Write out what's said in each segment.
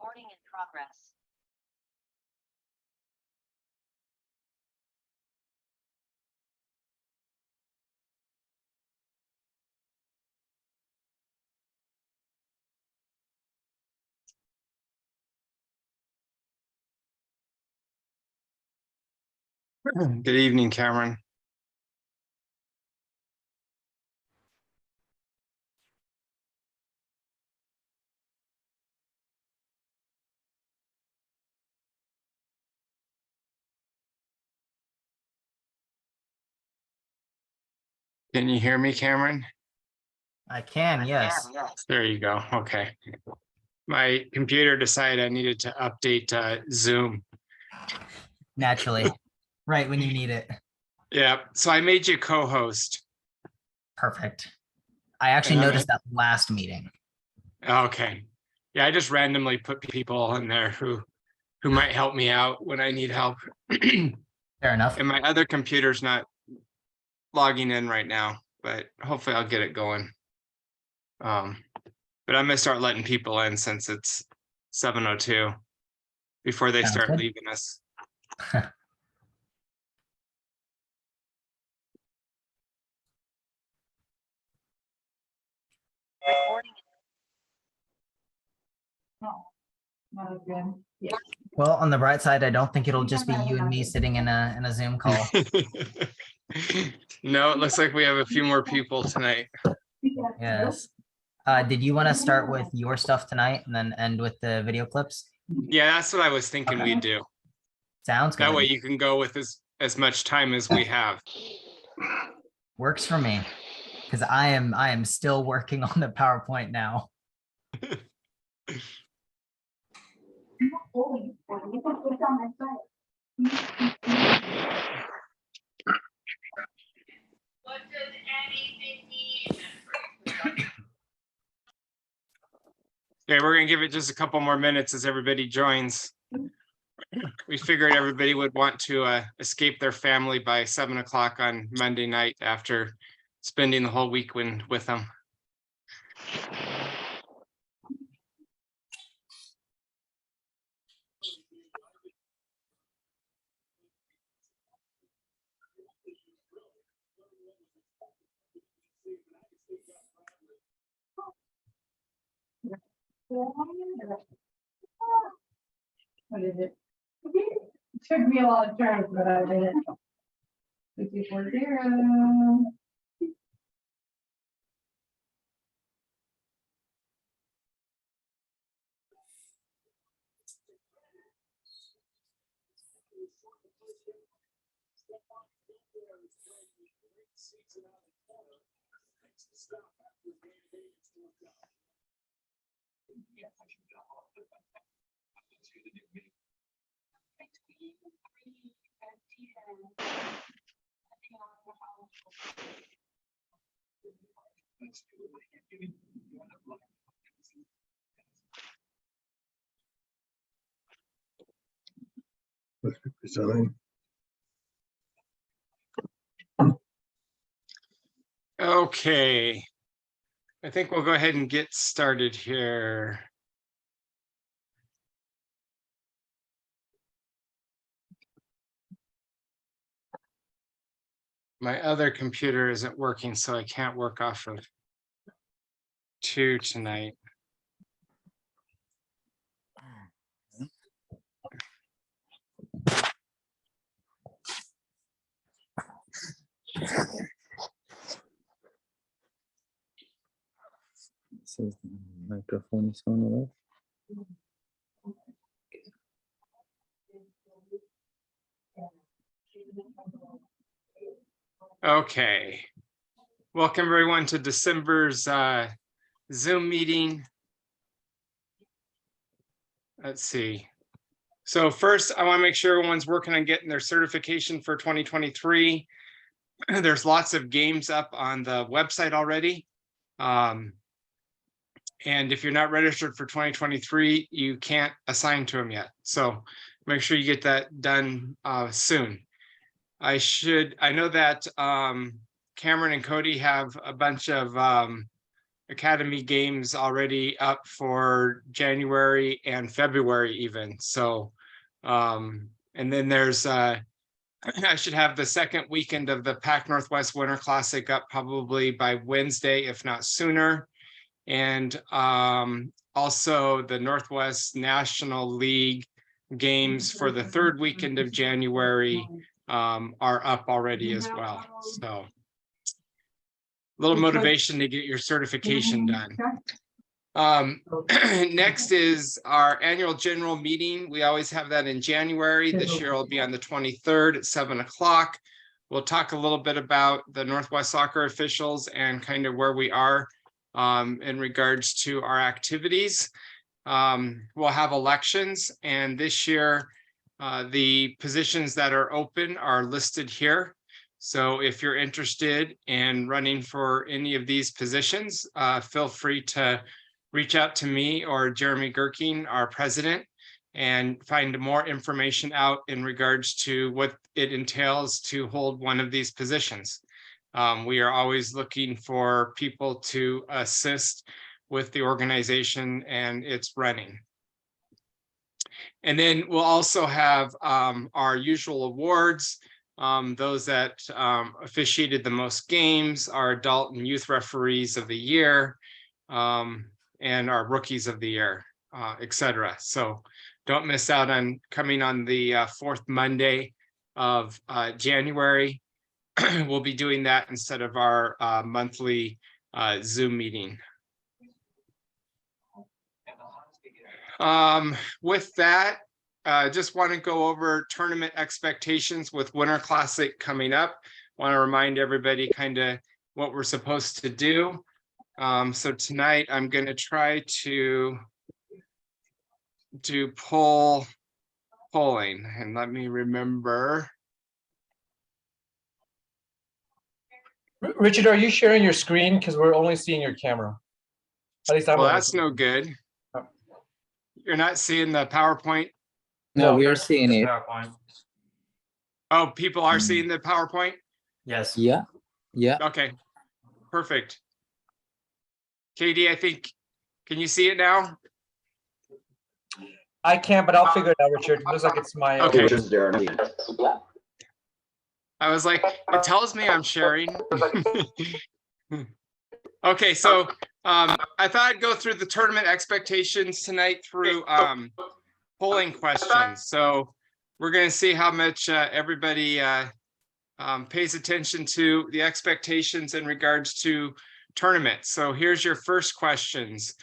Recording in progress. Good evening, Cameron. Can you hear me, Cameron? I can, yes. There you go. Okay. My computer decided I needed to update Zoom. Naturally. Right when you need it. Yeah, so I made you co-host. Perfect. I actually noticed that last meeting. Okay. Yeah, I just randomly put people in there who might help me out when I need help. Fair enough. And my other computer's not logging in right now, but hopefully I'll get it going. But I'm gonna start letting people in since it's 7:02 before they start leaving us. Recording. No, not good. Yeah. Well, on the bright side, I don't think it'll just be you and me sitting in a Zoom call. No, it looks like we have a few more people tonight. Yes. Did you want to start with your stuff tonight and then end with the video clips? Yeah, that's what I was thinking we'd do. Sounds good. That way you can go with as much time as we have. Works for me. Because I am still working on the PowerPoint now. What does anything mean? Okay, we're gonna give it just a couple more minutes as everybody joins. We figured everybody would want to escape their family by 7 o'clock on Monday night after spending the whole week with them. What is it? It took me a lot of turns, but I did it. 240. Okay, I think we'll go ahead and get started here. My other computer isn't working, so I can't work off of 2 tonight. Says the microphone is on or off. Okay, welcome everyone to December's Zoom meeting. Let's see. So first, I want to make sure everyone's working on getting their certification for 2023. There's lots of games up on the website already. And if you're not registered for 2023, you can't assign to them yet. So make sure you get that done soon. I know that Cameron and Cody have a bunch of Academy games already up for January and February even. So, and then there's, I should have the second weekend of the Pac Northwest Winter Classic up probably by Wednesday, if not sooner. And also the Northwest National League games for the third weekend of January are up already as well. So a little motivation to get your certification done. Next is our annual general meeting. We always have that in January. This year will be on the 23rd at 7 o'clock. We'll talk a little bit about the Northwest Soccer officials and kind of where we are in regards to our activities. We'll have elections, and this year the positions that are open are listed here. So if you're interested in running for any of these positions, feel free to reach out to me or Jeremy Gerking, our president, and find more information out in regards to what it entails to hold one of these positions. We are always looking for people to assist with the organization and its running. And then we'll also have our usual awards, those that officiated the most games, our adult and youth referees of the year, and our rookies of the year, etc. So don't miss out on coming on the fourth Monday of January. We'll be doing that instead of our monthly Zoom meeting. With that, just want to go over tournament expectations with Winter Classic coming up. Want to remind everybody kind of what we're supposed to do. So tonight I'm going to try to do polling, and let me remember. Richard, are you sharing your screen? Because we're only seeing your camera. At least I'm Well, only that's seeing- no good. Oh. You're not seeing the PowerPoint? No, we are seeing it. Oh, people are seeing the PowerPoint? Yes. Yeah, yeah. Okay, perfect. KD, I think, can you see it now? I can't, but I'll figure it out, Richard. It looks like it's my. Okay. I was like, it tells me I'm sharing. Okay, so I thought I'd go through the tournament expectations tonight through polling questions. So we're going to see how much everybody pays attention to the expectations in regards to tournaments. So here's your first questions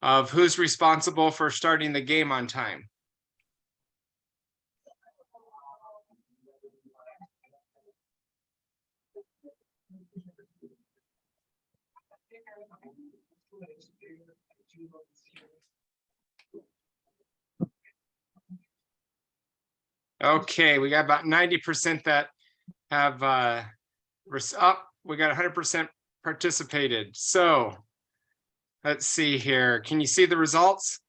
of who's responsible for starting the game on time. Okay, we got about 90% that have we got 100% participated. So let's see here. Can you see the results?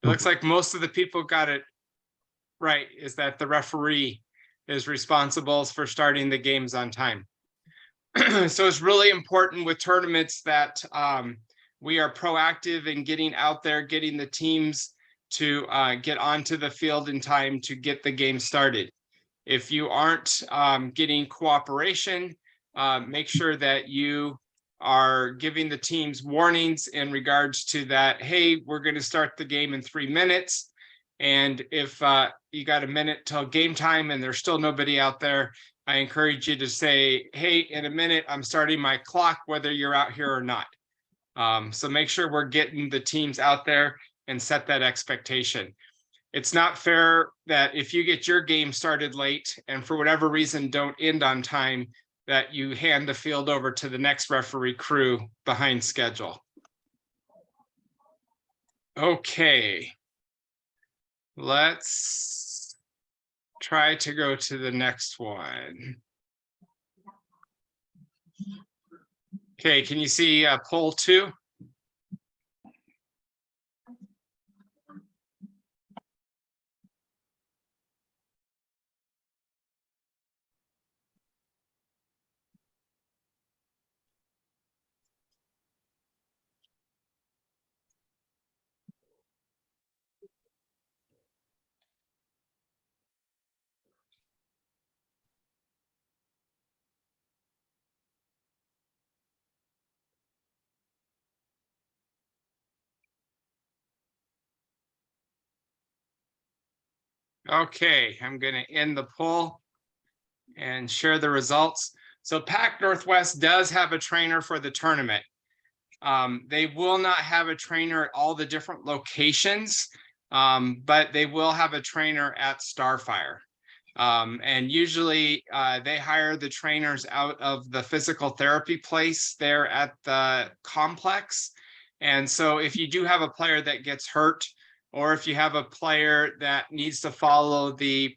It looks like most of the people got it right, is that the referee is responsible for starting the games on time. So it's really important with tournaments that we are proactive in getting out there, getting the teams to get onto the field in time to get the game started. If you aren't getting cooperation, make sure that you are giving the teams warnings in regards to that. Hey, we're going to start the game in 3 minutes. And if you got a minute till game time and there's still nobody out there, I encourage you to say, hey, in a minute, I'm starting my clock, whether you're out here or not. So make sure we're getting the teams out there and set that expectation. It's not fair that if you get your game started late and for whatever reason don't end on time, that you hand the field over to the next referee crew behind schedule. Okay. Let's try to go to the next one. Okay, can you see poll 2? Okay, I'm gonna end the poll and share the results. So Pac Northwest does have a trainer for the tournament. They will not have a trainer at all the different locations, but they will have a trainer at Starfire. And usually they hire the trainers out of the physical therapy place there at the complex. And so if you do have a player that gets hurt, or if you have a player that needs to follow the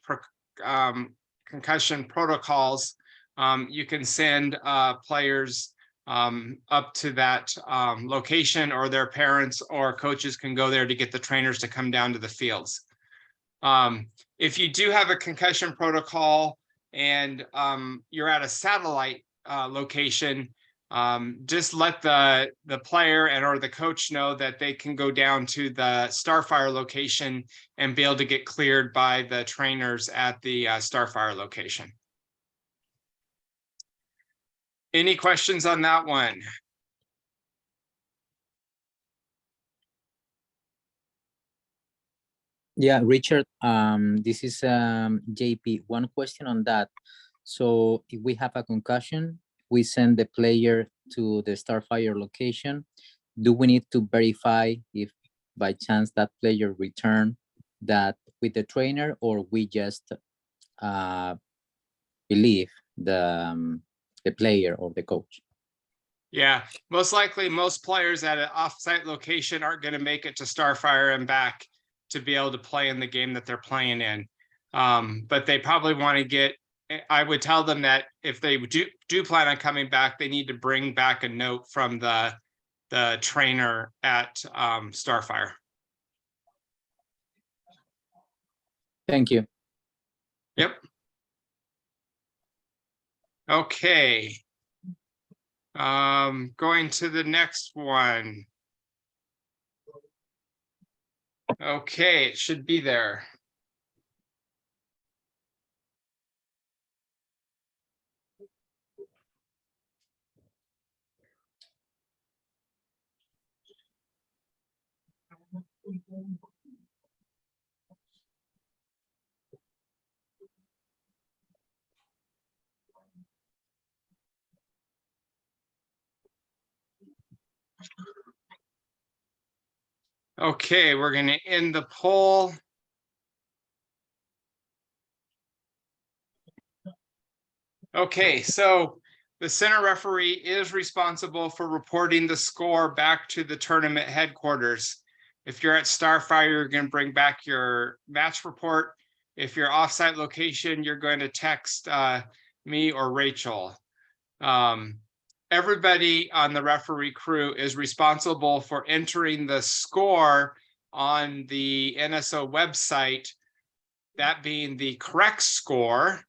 concussion protocols, you can send players up to that location, or their parents or coaches can go there to get the trainers to come down to the fields. If you do have a concussion protocol and you're at a satellite location, just let the player and or the coach know that they can go down to the Starfire location and be able to get cleared by the trainers at the Starfire location. Any questions on that one? Yeah, Richard, this is JP. One question on that. So if we have a concussion, we send the player to the Starfire location. Do we need to verify if by chance that player return that with the trainer, or we just believe the player or the coach? Yeah, most likely most players at an offsite location aren't going to make it to Starfire and back to be able to play in the game that they're playing in. But they probably want to get, I would tell them that if they do plan on coming back, they need to bring back a note from the trainer at Starfire. Thank you. Yep. Okay. Going to the next one. Okay, it should be there. Okay, we're going to end the poll. Okay, so the center referee is responsible for reporting the score back to the tournament headquarters. If you're at Starfire, you're going to bring back your match report. If you're offsite location, you're going to text me or Rachel. Everybody on the referee crew is responsible for entering the score on the NSO website, that being the correct score.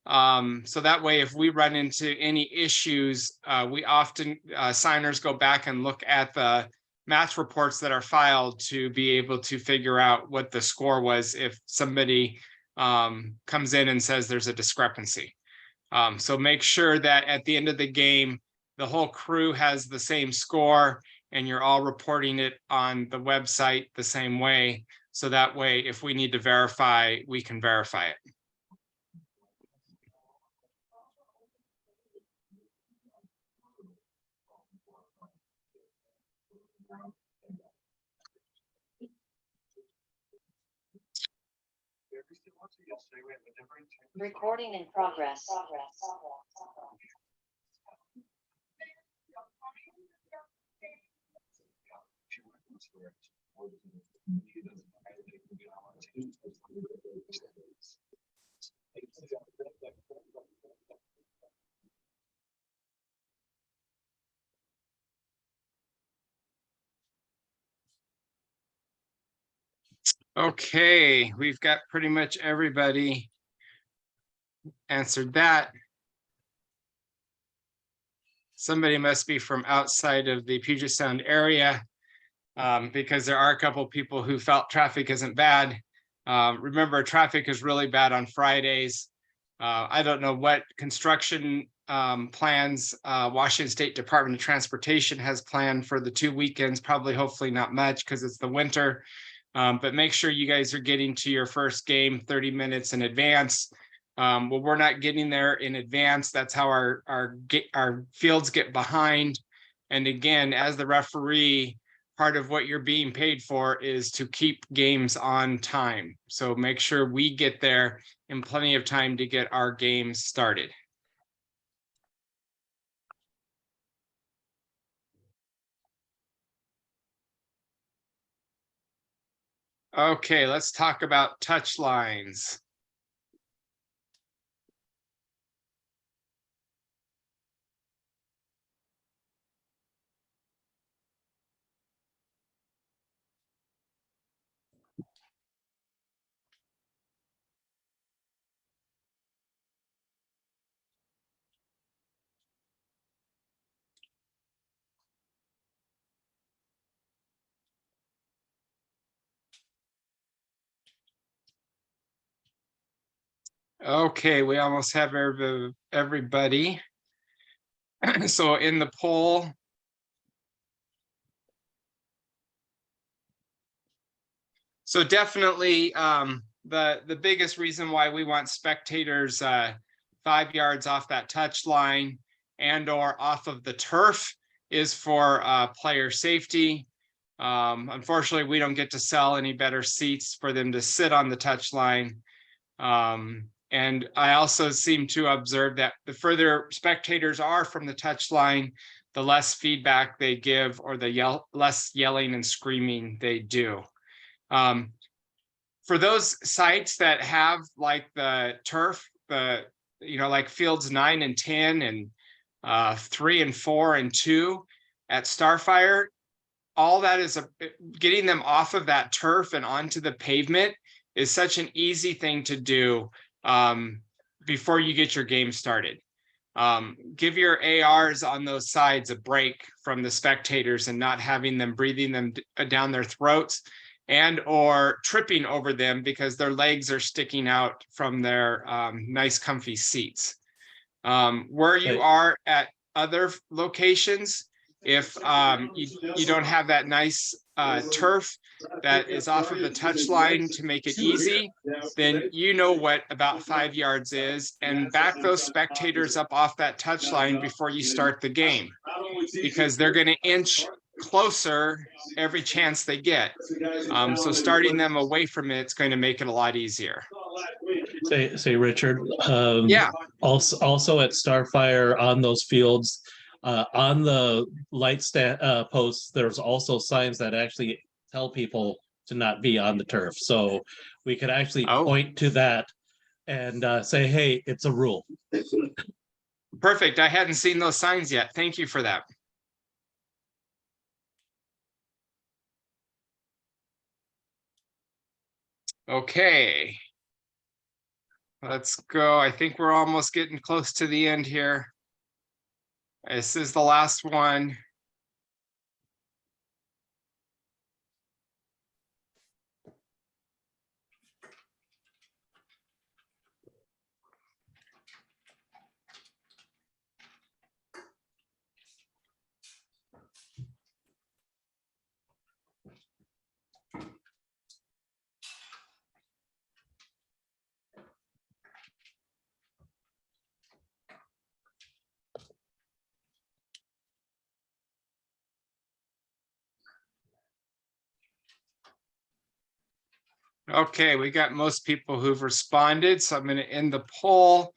So that way, if we run into any issues, we often, signers go back and look at the match reports that are filed to be able to figure out what the score was if somebody comes in and says there's a discrepancy. So make sure that at the end of the game, the whole crew has the same score and you're all reporting it on the website the same way. So that way, if we need to verify, we can verify it. Recording in progress. Okay, we've got pretty much everybody answered that. Somebody must be from outside of the Puget Sound area, because there are a couple of people who felt traffic isn't bad. Remember, traffic is really bad on Fridays. I don't know what construction plans Washington State Department of Transportation has planned for the 2 weekends, probably hopefully not much because it's the winter. But make sure you guys are getting to your first game 30 minutes in advance. Well, we're not getting there in advance. That's how our fields get behind. And again, as the referee, part of what you're being paid for is to keep games on time. So make sure we get there in plenty of time to get our games started. Okay, let's talk about touch lines. Okay, we almost have everybody. So in the poll, so definitely the biggest reason why we want spectators 5 yards off that touch line and or off of the turf is for player safety. Unfortunately, we don't get to sell any better seats for them to sit on the touch line. And I also seem to observe that the further spectators are from the touch line, the less feedback they give or the less yelling and screaming they do. For those sites that have like the turf, like fields 9 and 10 and 3 and 4 and 2 at Starfire, all that is getting them off of that turf and onto the pavement is such an easy thing to do before you get your game started. Give your ARs on those sides a break from the spectators and not having them breathing them down their throats and or tripping over them because their legs are sticking out from their nice comfy seats. Where you are at other locations, if you don't have that nice turf that is off of the touch line to make it easy, then you know what about 5 yards is, and back those spectators up off that touch line before you start the game, because they're going to inch closer every chance they get. So starting them away from it's going to make it a lot easier. Say Richard. Yeah. Also at Starfire on those fields, on the light posts, there's also signs that actually tell people to not be on the turf. So we could actually point to that and say, hey, it's a rule. Perfect. I hadn't seen those signs yet. Thank you for that. Okay. Let's go. I think we're almost getting close to the end here. This is the last one. Okay, we got most people who've responded, so I'm going to end the poll.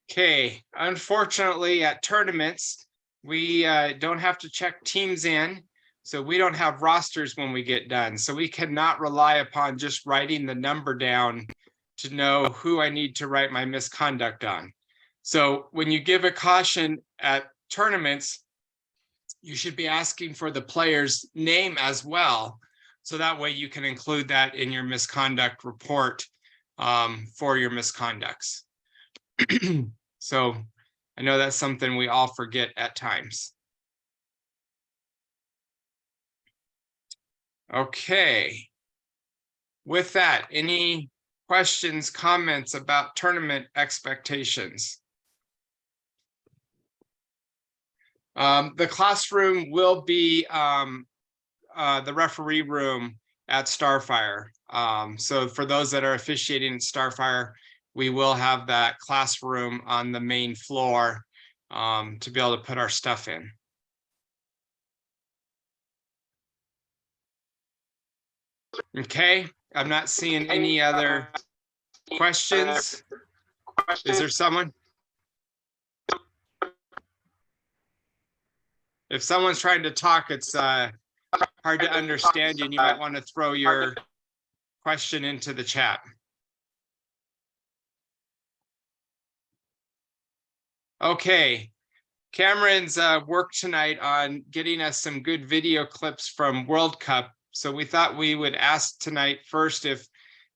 Okay, unfortunately at tournaments, we don't have to check teams in, so we don't have rosters when we get done. So we cannot rely upon just writing the number down to know who I need to write my misconduct on. So when you give a caution at tournaments, you should be asking for the player's name as well. So that way you can include that in your misconduct report for your misconducts. So I know that's something we all forget at times. Okay. With that, any questions, comments about tournament expectations? The classroom will be the referee room at Starfire. So for those that are officiating at Starfire, we will have that classroom on the main floor to be able to put our stuff in. Okay, I'm not seeing any other questions. Is there someone? If someone's trying to talk, it's hard to understand you, and you might want to throw your question into the chat. Okay, Cameron's worked tonight on getting us some good video clips from World Cup. So we thought we would ask tonight first if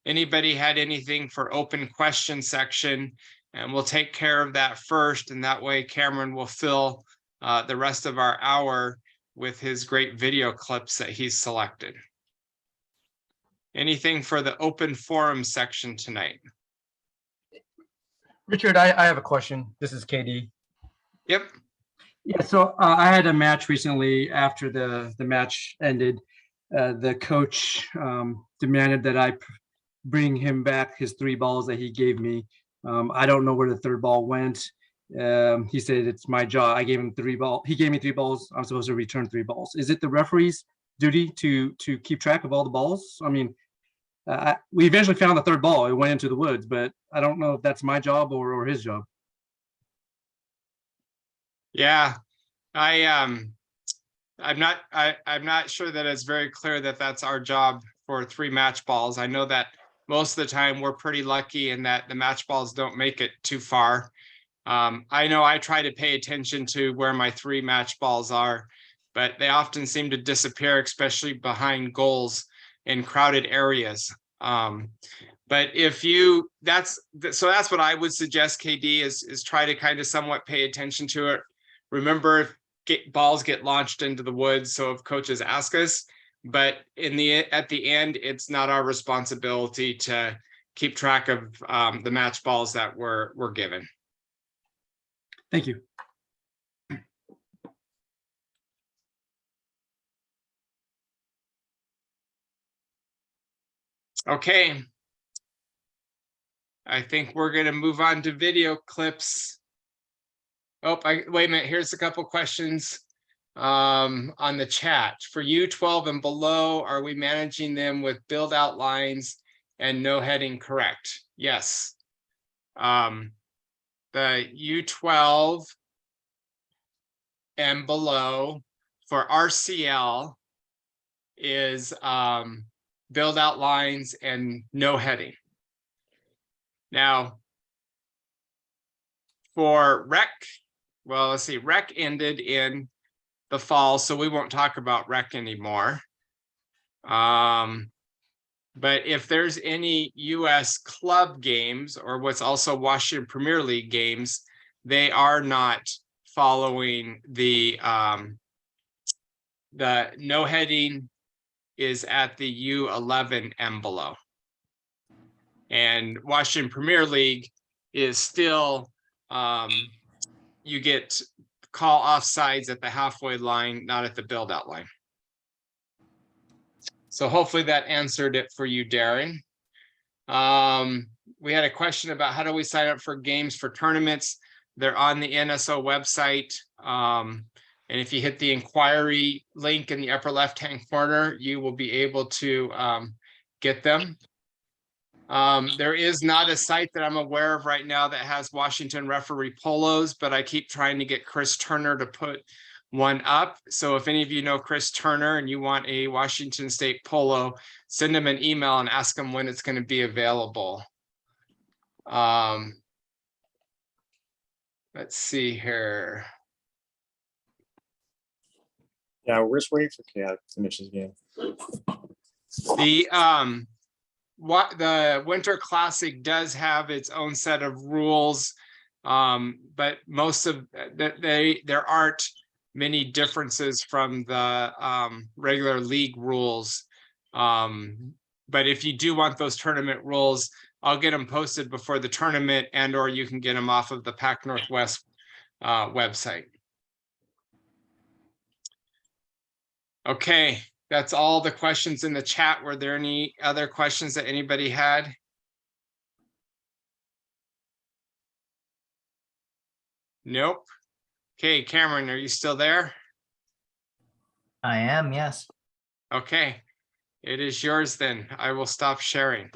anybody had anything for open question section, and we'll take care of that first. And that way Cameron will fill the rest of our hour with his great video clips that he's selected. Anything for the open forum section tonight? Richard, I have a question. This is KD. Yep. Yeah, so I had a match recently. After the match ended, the coach demanded that I bring him back his 3 balls that he gave me. I don't know where the 3rd ball went. He said it's my job. I gave him 3 balls. He gave me 3 balls. I'm supposed to return 3 balls. Is it the referee's duty to keep track of all the balls? I mean, we eventually found the 3rd ball. It went into the woods, but I don't know if that's my job or his job. Yeah, I'm not sure that it's very clear that that's our job for 3 match balls. I know that most of the time we're pretty lucky in that the match balls don't make it too far. I know I try to pay attention to where my 3 match balls are, but they often seem to disappear, especially behind goals in crowded areas. But if you, that's what I would suggest, KD, is try to kind of somewhat pay attention to it. Remember, balls get launched into the woods, so if coaches ask us, but at the end, it's not our responsibility to keep track of the match balls that we're given. Thank you. Okay. I think we're going to move on to video clips. Oh, wait a minute. Here's a couple questions on the chat. For U12 and below, are we managing them with build outlines and no heading correct? Yes. The U12 and below for RCL is build outlines and no heading. Now, for rec, well, let's see, rec ended in the fall, so we won't talk about rec anymore. But if there's any US club games or what's also Washington Premier League games, they are not following the no heading is at the U11 and below. And Washington Premier League is still, you get call offsides at the halfway line, not at the build out line. So hopefully that answered it for you, Darren. We had a question about how do we sign up for games for tournaments. They're on the NSO website. And if you hit the inquiry link in the upper left-hand corner, you will be able to get them. There is not a site that I'm aware of right now that has Washington referee polos, but I keep trying to get Chris Turner to put one up. So if any of you know Chris Turner and you want a Washington State polo, send him an email and ask him when it's going to be available. Let's see here. Yeah, we're just waiting for Kat to finish his game. The Winter Classic does have its own set of rules, but most of there aren't many differences from the regular league rules. But if you do want those tournament rules, I'll get them posted before the tournament, and or you can get them off of the Pac Northwest website. Okay, That's all the questions in the chat. Were there any other questions that anybody had? Nope. Okay, Cameron, are you still there? I am, yes. Okay, it is yours then. I will stop sharing.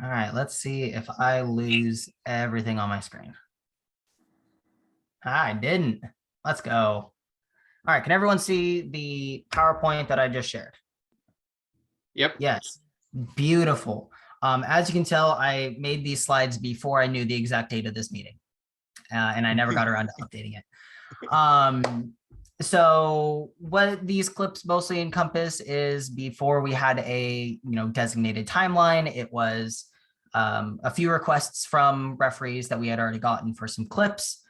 All right, let's see if I lose everything on my screen. I didn't. Let's go. All right, can everyone see the PowerPoint that I just shared? Yep. Yes, beautiful. As you can tell, I made these slides before I knew the exact date of this meeting, and I never got around to updating it. So what these clips mostly encompass is before we had a designated timeline, it was a few requests from referees that we had already gotten for some clips,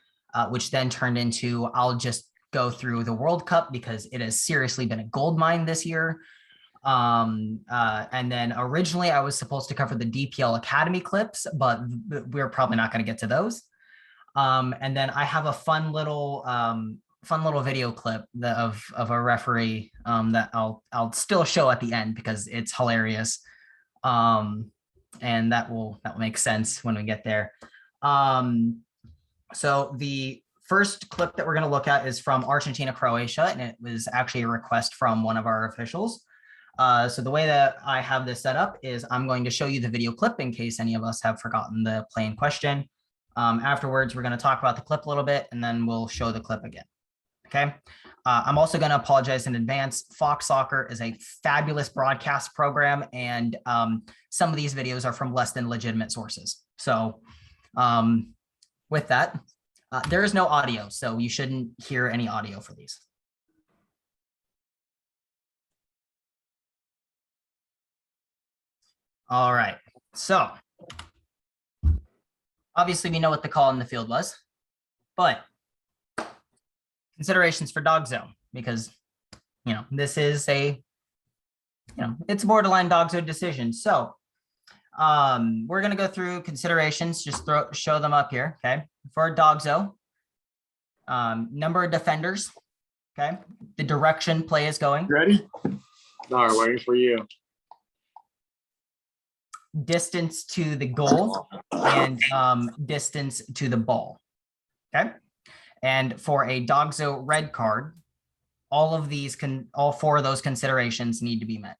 which then turned into I'll just go through the World Cup because it has seriously been a gold mine this year. And then originally I was supposed to cover the DPL Academy clips, but we're probably not going to get to those. And then I have a fun little video clip of a referee that I'll still show at the end because it's hilarious. And that will make sense when we get there. So the first clip that we're going to look at is from Argentina, Croatia, and it was actually a request from one of our officials. So the way that I have this set up is I'm going to show you the video clip in case any of us have forgotten the play in question. Afterwards, we're going to talk about the clip a little bit, and then we'll show the clip again. Okay. I'm also going to apologize in advance. Fox Soccer is a fabulous broadcast program, and some of these videos are from less than legitimate sources. So with that, there is no audio, so you shouldn't hear any audio for these. All right, so obviously we know what the call in the field was, but considerations for dog zone, because this is a it's a borderline dog zone decision. So we're going to go through considerations, just show them up here. Okay, for a dog zone, number of defenders, okay, the direction play is going, Ready? No, waiting for you. distance to the goal, and distance to the ball. Okay. And for a Dogzo red card, all four of those considerations need to be met.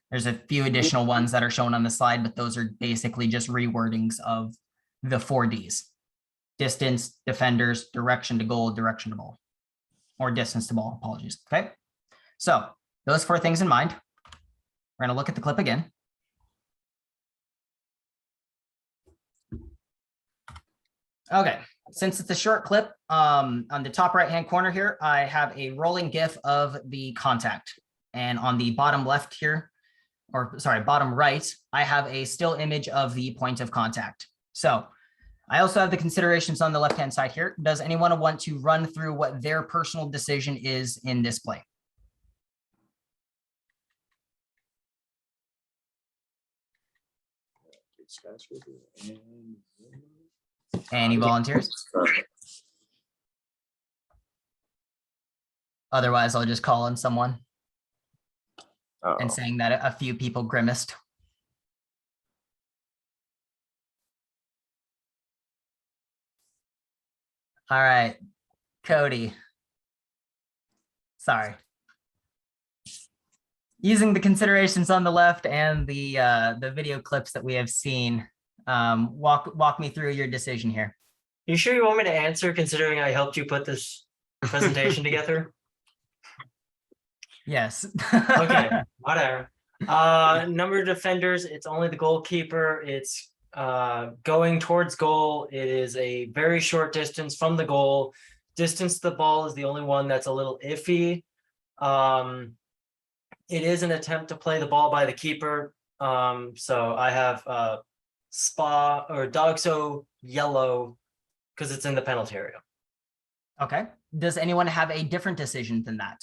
There's a few additional ones that are shown on the slide, but those are basically just rewordings of the 4Ds: distance, defenders, direction to goal, direction to ball, or distance to ball, apologies. Okay. So those 4 things in mind, we're going to look at the clip again. Okay, since it's a short clip, on the top right-hand corner here, I have a rolling GIF of the contact. And on the bottom left here, or sorry, bottom right, I have a still image of the point of contact. So I also have the considerations on the left-hand side here. Does anyone want to run through what their personal decision is in this play? Any volunteers? Otherwise, I'll just call on someone and saying that a few people grimaced. All right, Cody. Sorry. Using the considerations on the left and the video clips that we have seen, walk me through your decision here. You sure you want me to answer, considering I helped you put this presentation together? Yes. Okay, whatever. Number of defenders, it's only the goalkeeper. It's going towards goal. It is a very short distance from the goal. Distance to the ball is the only one that's a little iffy. It is an attempt to play the ball by the keeper. So I have Spa or Dogso yellow because it's in the penalty area. Okay. Does anyone have a different decision than that?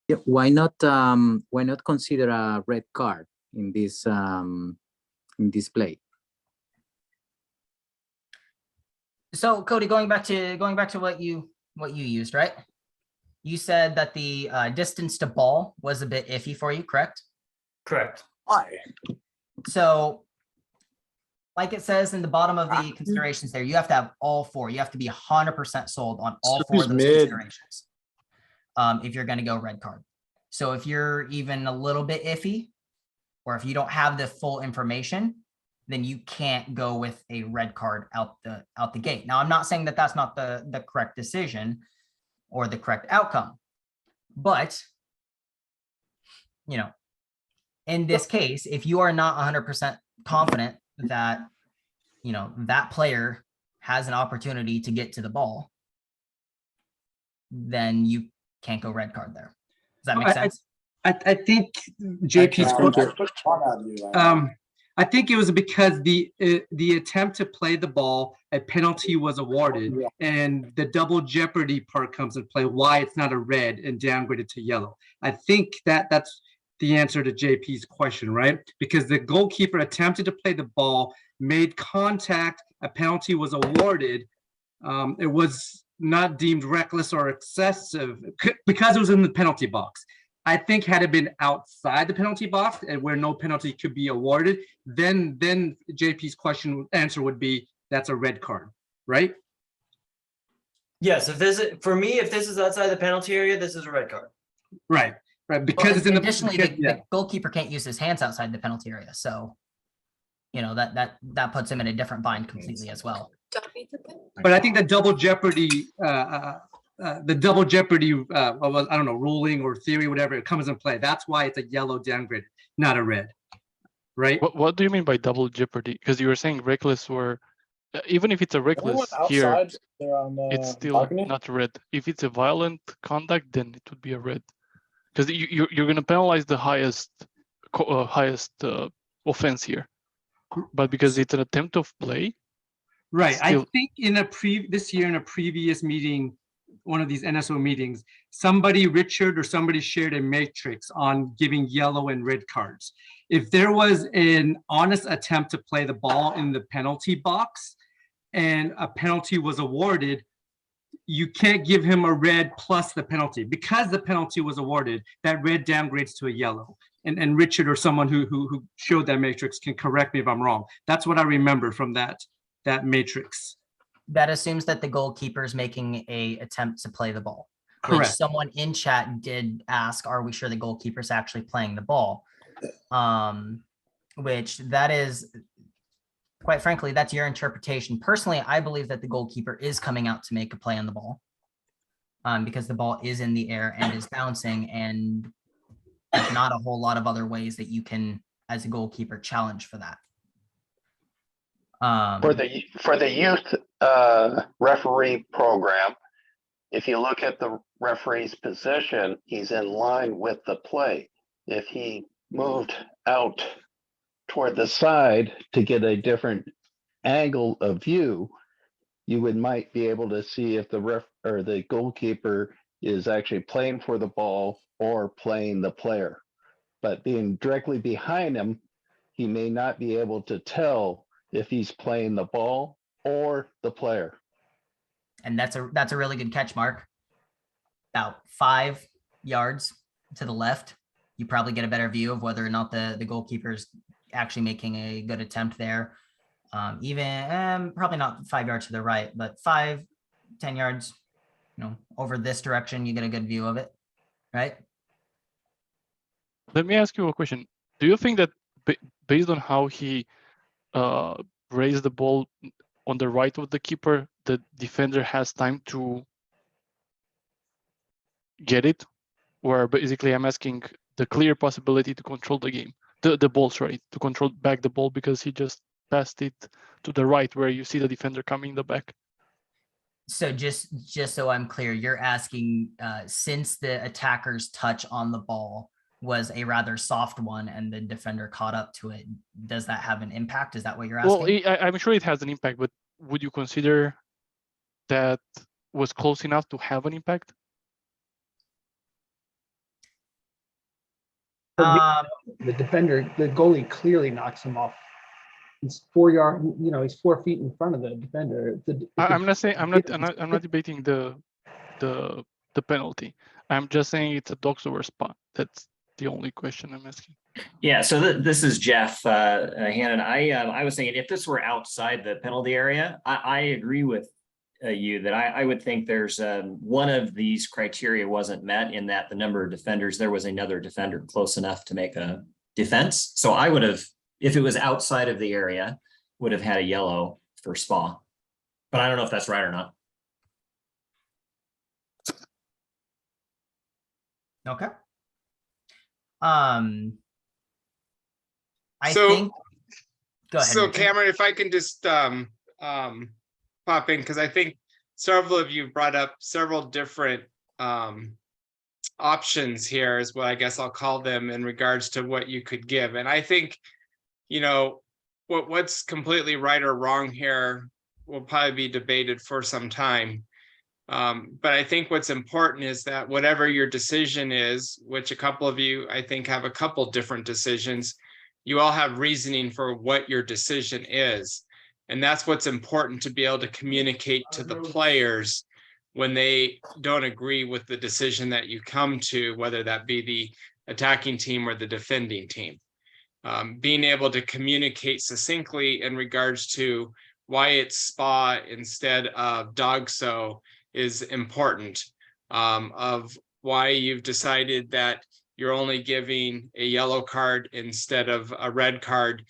Yeah, why not consider a red card in this play? So Cody, going back to what you used, right? You said that the distance to ball was a bit iffy for you, correct? Correct. Hi. So, like it says in the bottom of the considerations there, you have to have all four. You have to be 100% sold on all So four who's of those mid? considerations. If you're going to go red card. So if you're even a little bit iffy, or if you don't have the full information, then you can't go with a red card out the gate. Now, I'm not saying that that's not the correct decision or the correct outcome, but you know, in this case, if you are not 100% confident that that player has an opportunity to get to the ball, then you can't go red card there. Does that make sense? I think JP's I think it was because the attempt to play the ball, a penalty was awarded, and the double jeopardy part comes into play. Why it's not a red and downgraded to yellow. I think that's the answer to JP's question, right? Because the goalkeeper attempted to play the ball, made contact, a penalty was awarded. It was not deemed reckless or excessive because it was in the penalty box. I think had it been outside the penalty box and where no penalty could be awarded, then JP's answer would be that's a red card, right? Yes, if this is outside the penalty area, this is a red card. Right. Because it's in additionally, the goalkeeper can't use his hands outside the penalty area, so that puts him in a different bind completely as well. But I think the double jeopardy, I don't know, ruling or theory, whatever, it comes in play. That's why it's a yellow downgrade, not a red, right? What do you mean by double jeopardy? Because you were saying reckless, or even if it's a reckless here, it's still not red. If it's a violent conduct, then it would be a red. Because you're going to penalize the highest offense here, but because it's an attempt of play. Right. I think this year in a previous meeting, one of these NSO meetings, Richard or somebody shared a matrix on giving yellow and red cards. If there was an honest attempt to play the ball in the penalty box and a penalty was awarded, you can't give him a red plus the penalty. Because the penalty was awarded, that red downgrades to a yellow. And Richard or someone who showed that matrix can correct me if I'm wrong. That's what I remember from that matrix. That assumes that the goalkeeper is making a attempt to play the ball. Correct. Which someone in chat did ask, are we sure the goalkeeper is actually playing the ball? Which that is, quite frankly, that's your interpretation. Personally, I believe that the goalkeeper is coming out to make a play on the ball, because the ball is in the air and is bouncing, and there's not a whole lot of other ways that you can, as a goalkeeper, challenge for that. For the youth referee program, if you look at the referee's position, he's in line with the play. If he moved out toward the side to get a different angle of view, you might be able to see if the goalkeeper is actually playing for the ball or playing the player. But being directly behind him, he may not be able to tell if he's playing the ball or the player. And that's a really good catch, Mark. About 5 yards to the left, you probably get a better view of whether or not the goalkeeper's actually making a good attempt there. Even probably not 5 yards to the right, but 5-10 yards, over this direction, you get a good view of it, right? Let me ask you a question. Do you think that based on how he raised the ball on the right of the keeper, the defender has time to get it? Where basically I'm asking the clear possibility to control the game, the ball, sorry, to control back the ball, because he just passed it to the right where you see the defender coming in the back. So just so I'm clear, you're asking, since the attacker's touch on the ball was a rather soft one and the defender caught up to it, does that have an impact? Is that what you're asking? Well, I'm sure it has an impact, but would you consider that was close enough to have an impact? The defender, the goalie clearly knocks him off He's 4 yard, he's 4 feet in front of the defender. I'm not saying I'm not debating the penalty. I'm just saying it's a dogs over spot. That's the only question I'm asking. Yeah, so this is Jeff Hannon. I was thinking if this were outside the penalty area, I agree with you that I would think there's one of these criteria wasn't met in that the number of defenders, there was another defender close enough to make a defense. So I would have, if it was outside of the area, would have had a yellow for Spa. But I don't know if that's right or not. Okay. I So- think. Go ahead. So Richard. Cameron, if I can just pop in, because I think several of you brought up several different options here, is what I guess I'll call them, in regards to what you could give. And I think, what's completely right or wrong here will probably be debated for some time. But I think what's important is that whatever your decision is, which a couple of you, I think, have a couple different decisions, you all have reasoning for what your decision is. And that's what's important to be able to communicate to the players when they don't agree with the decision that you come to, whether that be the attacking team or the defending team. Being able to communicate succinctly in regards to why it's Spa instead of Dogso is important, of why you've decided that you're only giving a yellow card instead of a red card,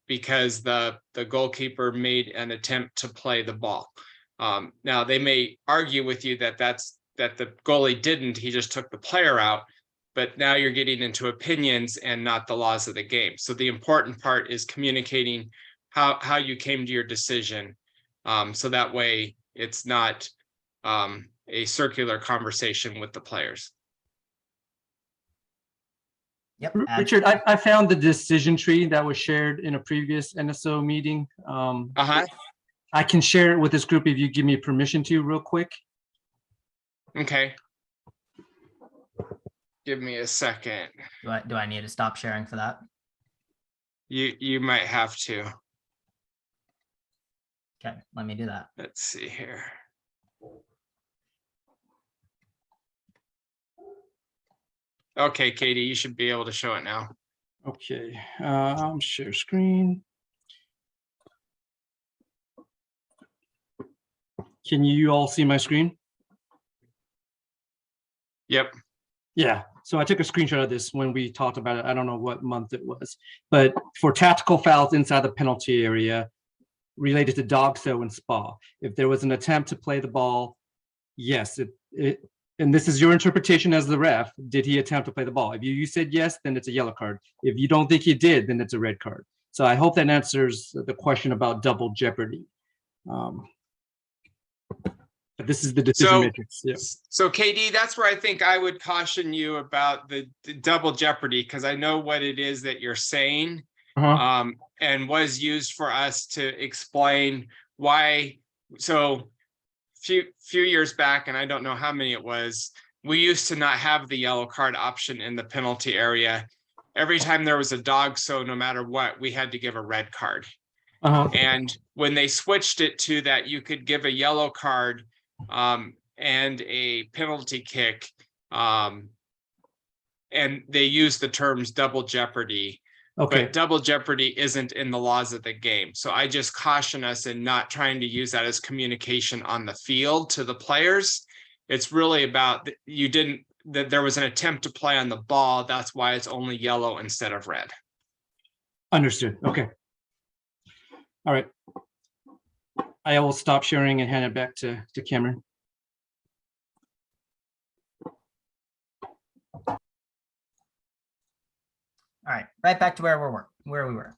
because the goalkeeper made an attempt to play the ball. Now they may argue with you that the goalie didn't, he just took the player out, but now you're getting into opinions and not the laws of the game. So the important part is communicating how you came to your decision, so that way it's not a circular conversation with the players. Yep. Richard, I found the decision tree that was shared in a previous NSO meeting. I can share it with this group if you give me permission to real quick. Okay. Give me a second. Do I need to stop sharing for that? You might have to. Okay, let me do that. Let's see here. Okay, Katie, you should be able to show it now. Okay, share screen. Can you all see my screen? Yep. Yeah, so I took a screenshot of this when we talked about it. I don't know what month it was, but for tactical fouls inside the penalty area related to Dogso and Spa, if there was an attempt to play the ball, yes, and this is your interpretation as the ref, did he attempt to play the ball? If you said yes, then it's a yellow card. If you don't think he did, then it's a red card. So I hope that answers the question about double jeopardy. But this is the decision matrix. Yeah. So KD, that's where I think I would caution you about the double jeopardy, because I know what it is that you're saying, and was used for us to explain why. So few years back, and I don't know how many it was, we used to not have the yellow card option in the penalty area. Every time there was a dog, so no matter what, we had to give a red card. And when they switched it to that, you could give a yellow card and a penalty kick, and they use the terms double jeopardy. Okay. But double jeopardy isn't in the laws of the game. So I just caution us in not trying to use that as communication on the field to the players. It's really about that there was an attempt to play on the ball. That's why it's only yellow instead of red. Understood. Okay. All right. I will stop sharing and hand it back to Cameron. All right, right back to where we were.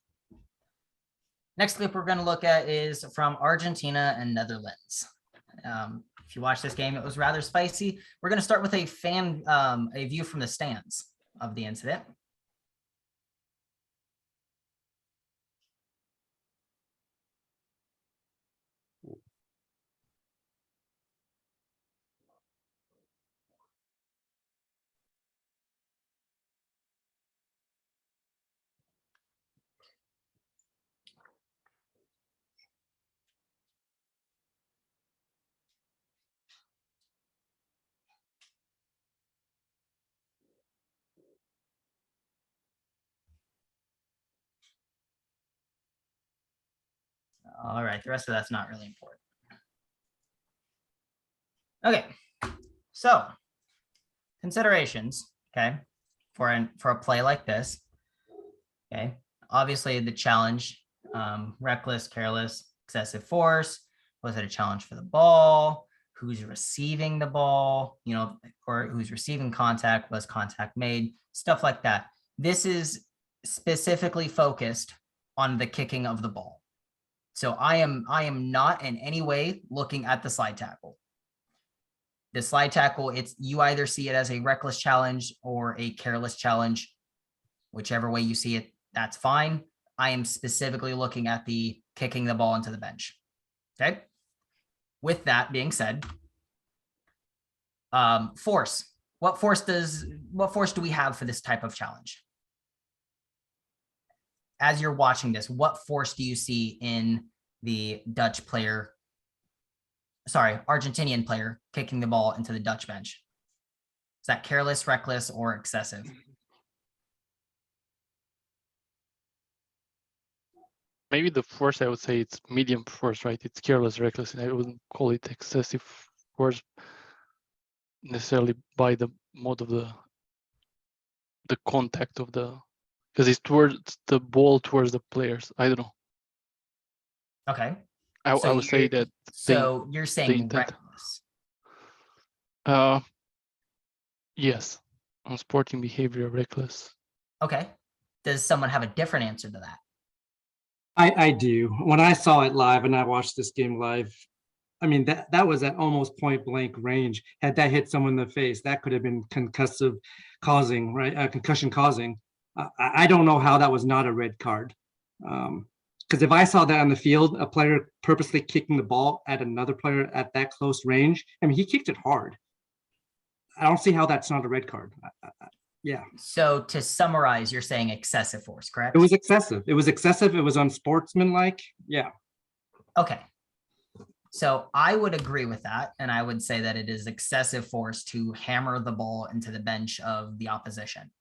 Next clip we're going to look at is from Argentina and Netherlands. If you watch this game, it was rather spicy. We're going to start with a view from the stands of the incident. All right, the rest of that's not really important. Okay, so considerations, okay, for a play like this. Okay, obviously the challenge, reckless, careless, excessive force. Was it a challenge for the ball? Who's receiving the ball? You know, or who's receiving contact? Was contact made? Stuff like that. This is specifically focused on the kicking of the ball. So I am not in any way looking at the slide tackle. The slide tackle, you either see it as a reckless challenge or a careless challenge. Whichever way you see it, that's fine. I am specifically looking at the kicking the ball into the bench. Okay. With that being said, force. What force do we have for this type of challenge? As you're watching this, what force do you see in the Argentinian player kicking the ball into the Dutch bench? Is that careless, reckless, or excessive? Maybe the force, I would say it's medium force, right? It's careless, reckless, and I wouldn't call it excessive force necessarily by the mode of the contact of the, because it's towards the ball, towards the players. I don't know. Okay. I would say that. So you're saying reckless. Yes, on sporting behavior, reckless. Okay. Does someone have a different answer to that? I do. When I saw it live and I watched this game live, I mean, that was at almost point blank range. Had that hit someone in the face, that could have been concussion causing. I don't know how that was not a red card. Because if I saw that on the field, a player purposely kicking the ball at another player at that close range, I mean, he kicked it hard. I don't see how that's not a red card. Yeah. So to summarize, you're saying excessive force, correct? It was excessive. It was excessive. It was unsportsmanlike. Yeah. Okay. So I would agree with that. And I would say that it is excessive force to hammer the ball into the bench of the opposition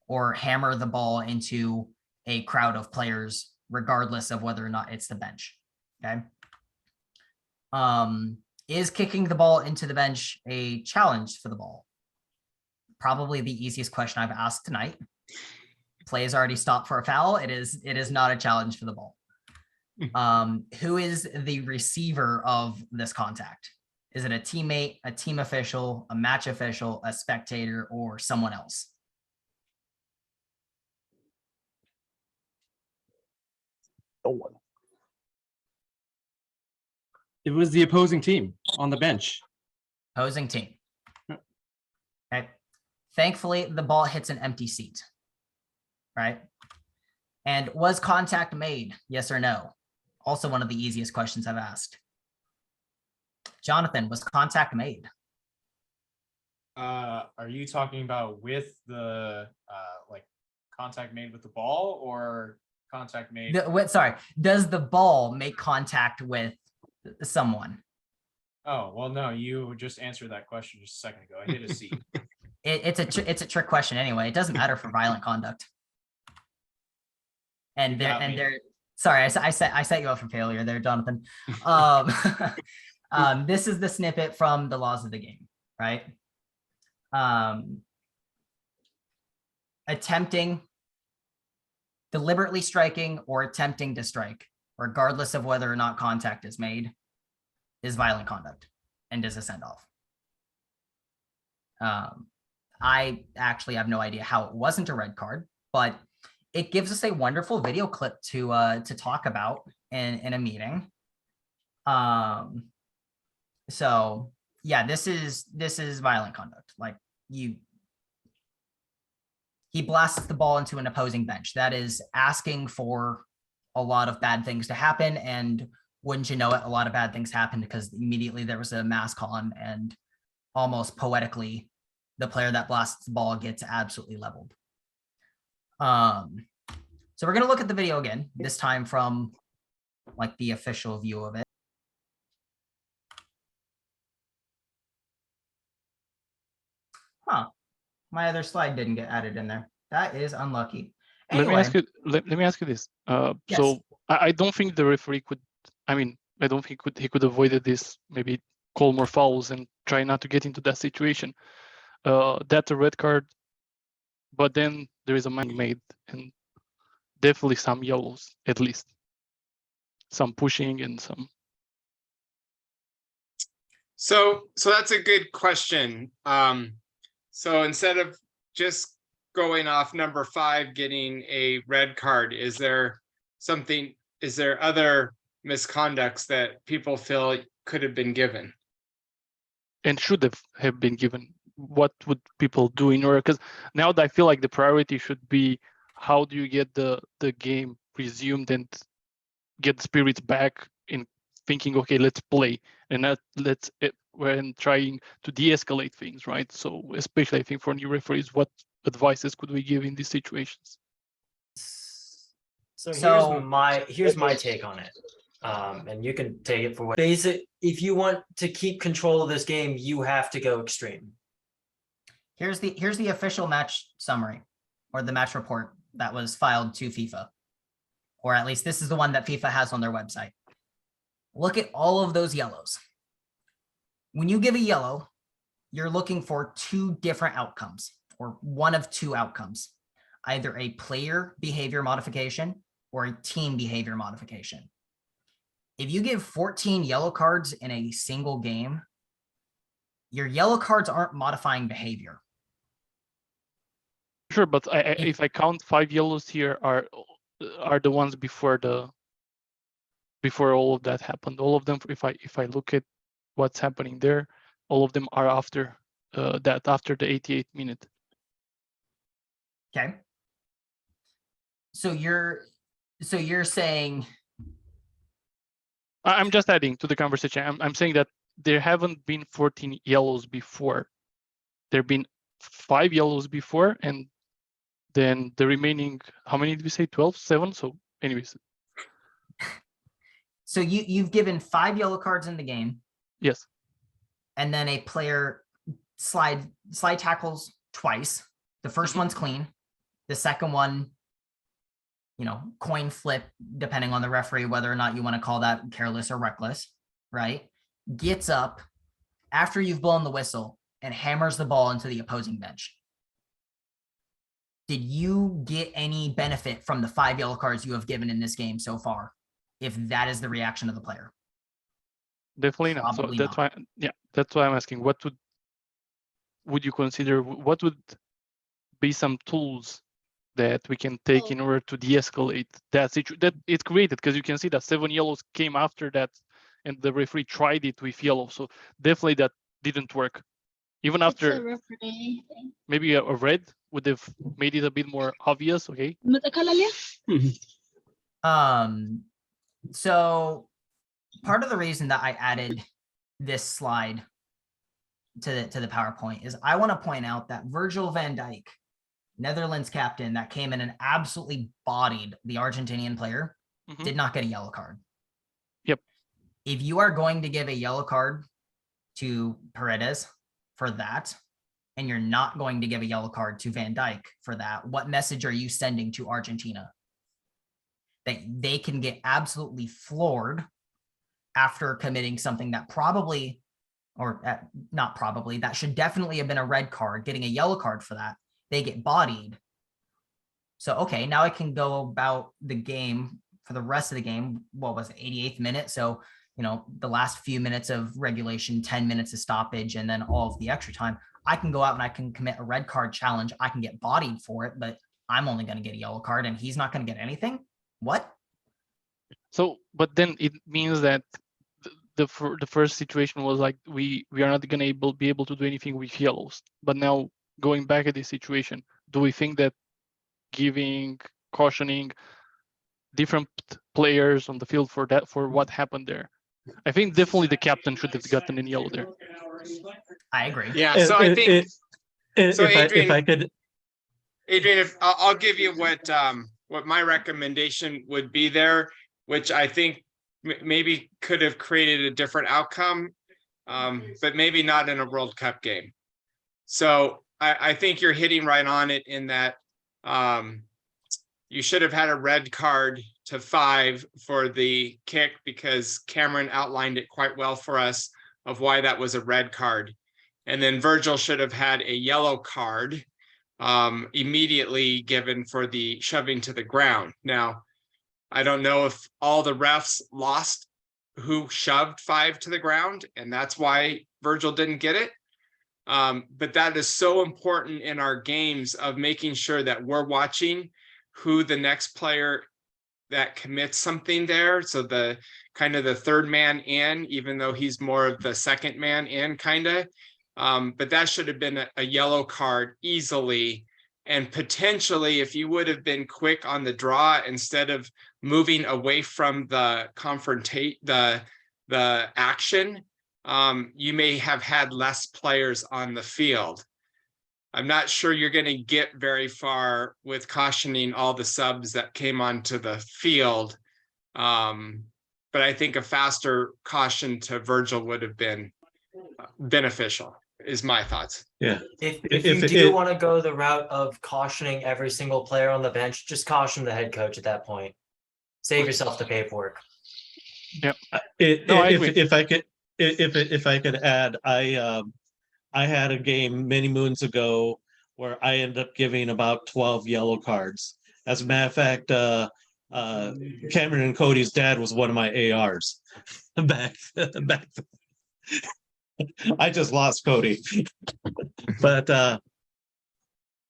or hammer the ball into a crowd of players, regardless of whether or not it's the bench. Okay. Is kicking the ball into the bench a challenge for the ball? Probably the easiest question I've asked tonight. Play is already stopped for a foul. It is not a challenge for the ball. Who is the receiver of this contact? Is it a teammate, a team official, a match official, a spectator, or someone else? No one. It was the opposing team on the bench. Opposing team. Okay. Thankfully, the ball hits an empty seat, right? And was contact made? Yes or no? Also one of the easiest questions I've asked. Jonathan, was contact made? Are you talking about with the like contact made with the ball or contact made? Sorry, does the ball make contact with someone? Oh, well, no, you just answered that question just a second ago. I hit a seat. It's a trick question anyway. It doesn't matter for violent conduct. And there, sorry, I set you up for failure there, Jonathan. This is the snippet from the laws of the game, right? Deliberately striking or attempting to strike, regardless of whether or not contact is made, is violent conduct and is a send-off. I actually have no idea how it wasn't a red card, but it gives us a wonderful video clip to talk about in a meeting. So yeah, this is violent conduct. Like he blasts the ball into an opposing bench. That is asking for a lot of bad things to happen. And wouldn't you know it, a lot of bad things happened because immediately there was a mask on and almost poetically, the player that blasts the ball gets absolutely leveled. So we're going to look at the video again, this time from like the official view of it. Huh. My other slide didn't get added in there. That is unlucky. Anyway, Let me ask you this. Yes. So I don't think the referee could I mean, I don't think he could avoided this, maybe call more fouls and try not to get into that situation. That's a red card, but then there is a man made and definitely some yellows, at least. Some pushing and some. So that's a good question. So instead of just going off number 5, getting a red card, is there other misconducts that people feel could have been given? And should have been given. What would people do in order? Because now I feel like the priority should be how do you get the game resumed and get the spirits back in thinking, okay, let's play, and not when trying to de-escalate things, right? So especially I think for new referees, what advices could we give in these situations? So here's my take on it. And you can take it for what basic. If you want to keep control of this game, you have to go extreme. Here's the official match summary or the match report that was filed to FIFA, or at least this is the one that FIFA has on their website. Look at all of those yellows. When you give a yellow, you're looking for 2 different outcomes, or one of 2 outcomes, either a player behavior modification or a team behavior modification. If you give 14 yellow cards in a single game, your yellow cards aren't modifying behavior. Sure, but if I count 5 yellows here are the ones before all of that happened. All of them, if I look at what's happening there, all of them are after after the 88th minute. Okay. So you're saying, I'm just adding to the conversation. I'm saying that there haven't been 14 yellows before. There've been 5 yellows before, and then the remaining, how many did we say? 12, 7. So anyways. So you've given 5 yellow cards in the game. Yes. And then a player slide tackles twice. The first one's clean. The second one, coin flip, depending on the referee, whether or not you want to call that careless or reckless, right? Gets up after you've blown the whistle and hammers the ball into the opposing bench. Did you get any benefit from the 5 yellow cards you have given in this game so far, if that is the reaction of the player? Definitely not. So that's why, that's why I'm asking, what would you consider, what would be some tools that we can take in order to de-escalate that situation that it's created? Because you can see that 7 yellows came after that, and the referee tried it with yellow. So definitely that didn't work. Even after maybe a red would have made it a bit more obvious. Okay. So part of the reason that I added this slide to the PowerPoint is I want to point out that Virgil van Dijk, Netherlands captain, that came in and absolutely bodied the Argentinian player, did not get a yellow card. Yep. If you are going to give a yellow card to Paredes for that, and you're not going to give a yellow card to Van Dijk for that, what message are you sending to Argentina? That they can get absolutely floored after committing something that probably, or not probably, that should definitely have been a red card, getting a yellow card for that. They get bodied. So, okay, now I can go about the game for the rest of the game. What was it, 88th minute? So, the last few minutes of regulation, 10 minutes of stoppage, and then all of the extra time, I can go out and I can commit a red card challenge. I can get bodied for it, but I'm only going to get a yellow card and he's not going to get anything. What? So, but then it means that the first situation was like we are not going to be able to do anything with yellows. But now going back at this situation, do we think that cautioning different players on the field for what happened there? I think definitely the captain should have gotten in yellow there. I agree. Yeah, so I think. So Adrian, if I could, Adrian, I'll give you what my recommendation would be there, which I think maybe could have created a different outcome, but maybe not in a World Cup game. So I think you're hitting right on it in that you should have had a red card to 5 for the kick because Cameron outlined it quite well for us of why that was a red card. And then Virgil should have had a yellow card immediately given for the shoving to the ground. Now, I don't know if all the refs lost who shoved 5 to the ground, and that's why Virgil didn't get it. But that is so important in our games of making sure that we're watching who the next player that commits something there. So the kind of the third man in, even though he's more of the second man in kind of. But that should have been a yellow card easily. And potentially, if you would have been quick on the draw instead of moving away from the action, you may have had less players on the field. I'm not sure you're going to get very far with cautioning all the subs that came onto the field. But I think a faster caution to Virgil would have been beneficial, is my thoughts. Yeah. If you do want to go the route of cautioning every single player on the bench, just caution the head coach at that point. Save yourself the paperwork. Yeah. If I could add, I had a game many moons ago where I ended up giving about 12 yellow cards. As a matter of fact, Cameron and Cody's dad was one of my ARs back. I just lost Cody, but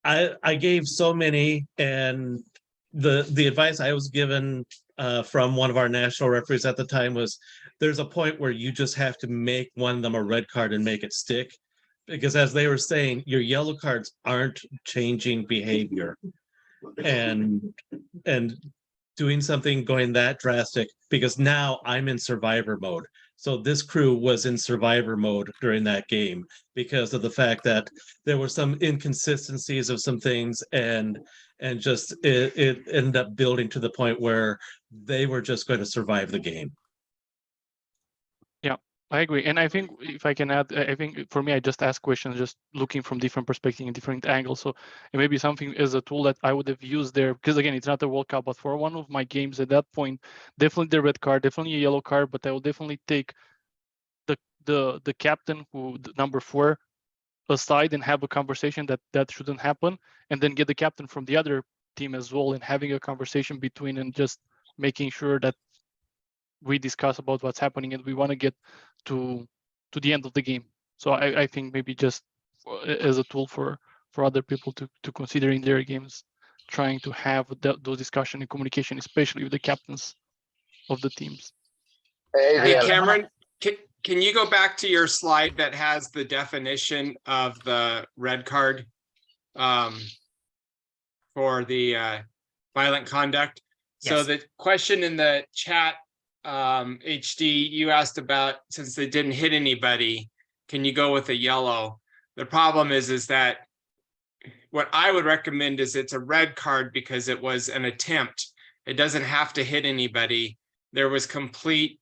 I gave so many, and the advice I was given from one of our national referees at the time was, there's a point where you just have to make one of them a red card and make it stick. Because as they were saying, your yellow cards aren't changing behavior, and doing something going that drastic, because now I'm in survivor mode. So this crew was in survivor mode during that game because of the fact that there were some inconsistencies of some things, and just it ended up building to the point where they were just going to survive the game. I agree. And I think if I can add, I think for me, I just ask questions, just looking from different perspectives and different angles. So it may be something as a tool that I would have used there, because again, it's not a World Cup, but for one of my games at that point, definitely the red card, definitely a yellow card, but I will definitely take the captain, who number 4, aside and have a conversation that shouldn't happen, and then get the captain from the other team as well and having a conversation between, and just making sure that we discuss about what's happening and we want to get to the end of the game. So I think maybe just as a tool for other people to consider in their games, trying to have those discussion and communication, especially with the captains of the teams. Hey, Cameron, can you go back to your slide that has the definition of the red card for the violent conduct? Yes. So the question in the chat, HD, you asked about, since they didn't hit anybody, can you go with a yellow? The problem is that what I would recommend is it's a red card because it was an attempt. It doesn't have to hit anybody. There was complete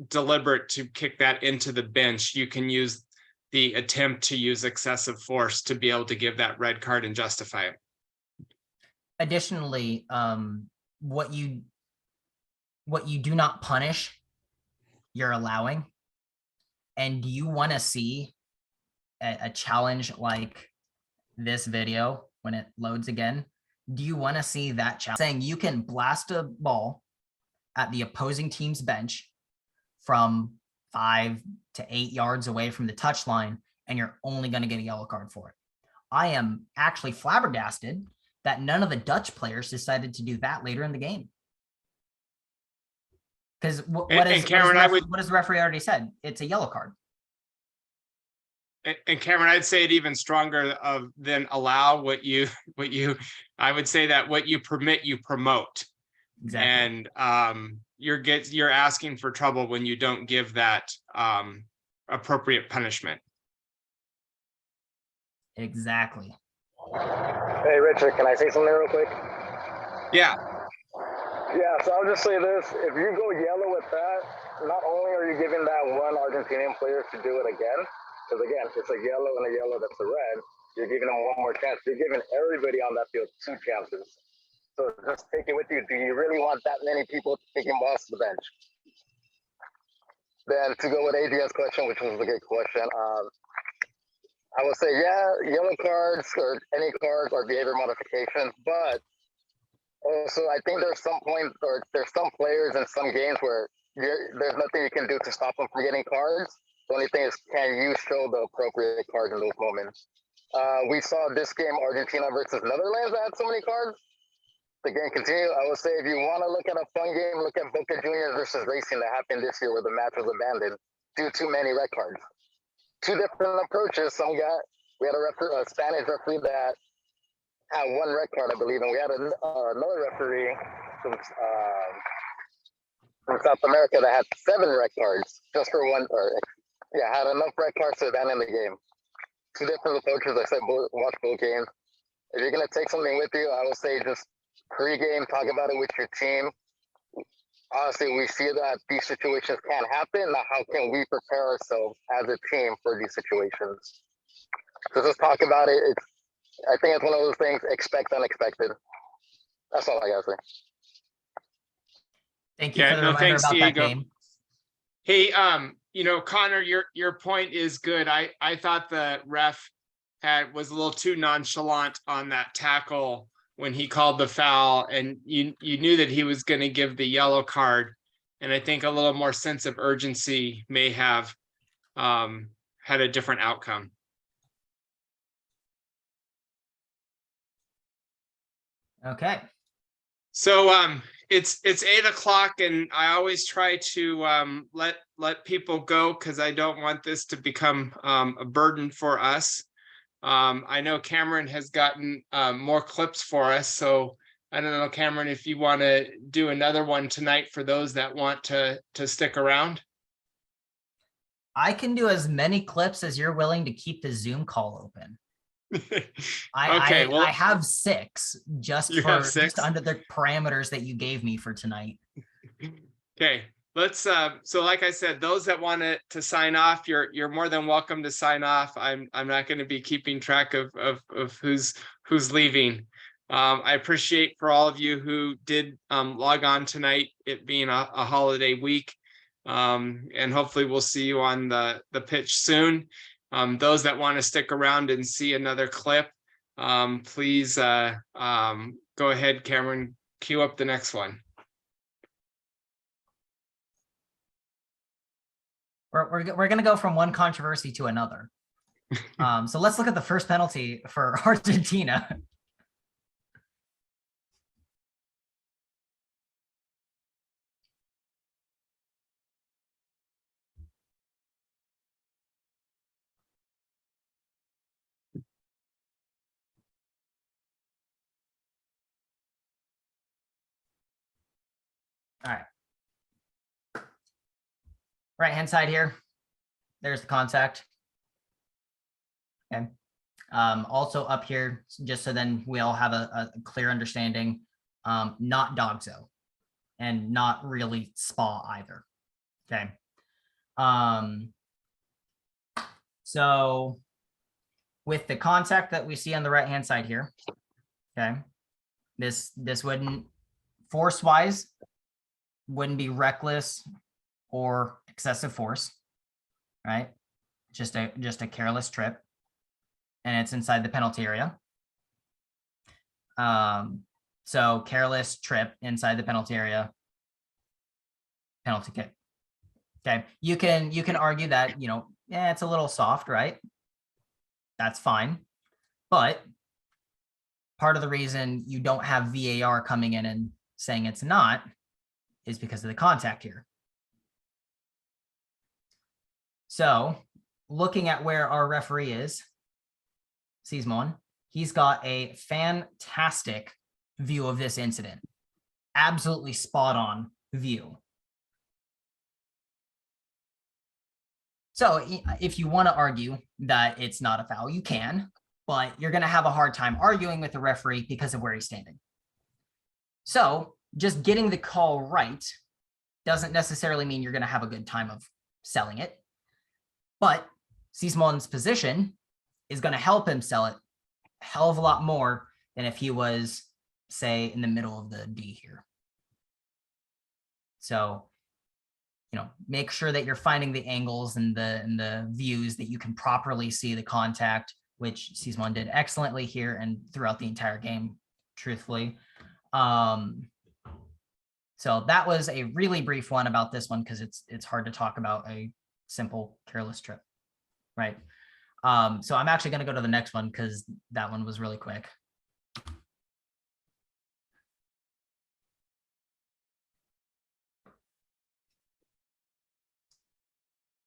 deliberate to kick that into the bench. You can use the attempt to use excessive force to be able to give that red card and justify it. Additionally, what you do not punish, you're allowing. And do you want to see a challenge like this video when it loads again? Do you want to see that challenge saying you can blast a ball at the opposing team's bench from 5 to 8 yards away from the touchline, and you're only going to get a yellow card for it? I am actually flabbergasted that none of the Dutch players decided to do that later in the game. Because what has the referee already said? It's a yellow card. And Cameron, I'd say it even stronger than allow. I would say that what you permit, you promote. Exactly. And you're asking for trouble when you don't give that appropriate punishment. Exactly. Hey, Richard, can I say something real quick? Yeah. Yeah, so I'll just say this. If you go yellow with that, not only are you giving that one Argentinian player to do it again, because again, it's a yellow and a yellow that's a red, you're giving them one more chance. You're giving everybody on that field 2 chances. So just take it with you. Do you really want that many people taking balls to the bench? Then to go with AD's question, which was a good question, I would say, yeah, yellow cards or any cards are behavior modifications, but also I think there's some point or there's some players in some games where there's nothing you can do to stop them from getting cards. The only thing is, can you show the appropriate cards in those moments? We saw this game, Argentina versus Netherlands, that had so many cards. The game continued. I would say if you want to look at a fun game, look at Boca Juniors versus Racing that happened this year where the match was abandoned due to many red cards. Two different approaches. We had a Spanish referee that had one red card, I believe, and we had another referee from South America that had 7 red cards just for one, had enough red cards to abandon the game. Two different approaches. I said, watch both games. If you're going to take something with you, I would say just pre-game, talk about it with your team. Honestly, we see that these situations can happen. Now, how can we prepare ourselves as a team for these situations? So just talk about it. I think it's one of those things, expect unexpected. That's all I got to say. Thank you for the reminder about that game. Hey, Connor, your point is good. I thought the ref was a little too nonchalant on that tackle when he called the foul, and you knew that he was going to give the yellow card. And I think a little more sense of urgency may have had a different outcome. Okay. So it's 8 o'clock, and I always try to let people go because I don't want this to become a burden for us. I know Cameron has gotten more clips for us, so I don't know, Cameron, if you want to do another one tonight for those that want to stick around. I can do as many clips as you're willing to keep the Zoom call open. I have 6 just under the parameters that you gave me for tonight. Okay, let's so like I said, those that want to sign off, you're more than welcome to sign off. I'm not going to be keeping track of who's leaving. I appreciate for all of you who did log on tonight, it being a holiday week, and hopefully we'll see you on the pitch soon. Those that want to stick around and see another clip, please go ahead, Cameron, cue up the next one. We're going to go from one controversy to another. So let's look at the first penalty for Argentina. All right. Right hand side here. There's the contact. Okay. Also up here, just so then we all have a clear understanding, not Dogzo and not really Spa either. Okay. So with the contact that we see on the right hand side here, okay, this wouldn't, force wise, wouldn't be reckless or excessive force, right? Just a careless trip, and it's inside the penalty area. So careless trip inside the penalty area, penalty kick. Okay, you can argue that, it's a little soft, right? That's fine, but part of the reason you don't have VAR coming in and saying it's not is because of the contact here. So looking at where our referee is, Sismon, he's got a fantastic view of this incident. Absolutely spot on view. So if you want to argue that it's not a foul, you can, but you're going to have a hard time arguing with the referee because of where he's standing. So just getting the call right doesn't necessarily mean you're going to have a good time of selling it. But Sismon's position is going to help him sell it a hell of a lot more than if he was say in the middle of the D here. So, make sure that you're finding the angles and the views that you can properly see the contact, which Sismon did excellently here and throughout the entire game, truthfully. So that was a really brief one about this one because it's hard to talk about a simple careless trip, right? So I'm actually going to go to the next one because that one was really quick.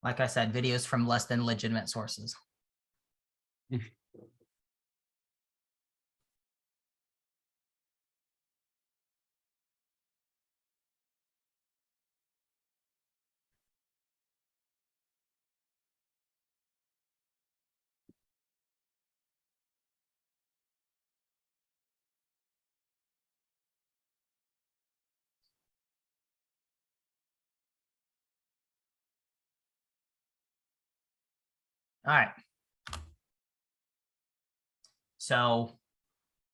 Like I said, videos from less than legitimate sources. All right. So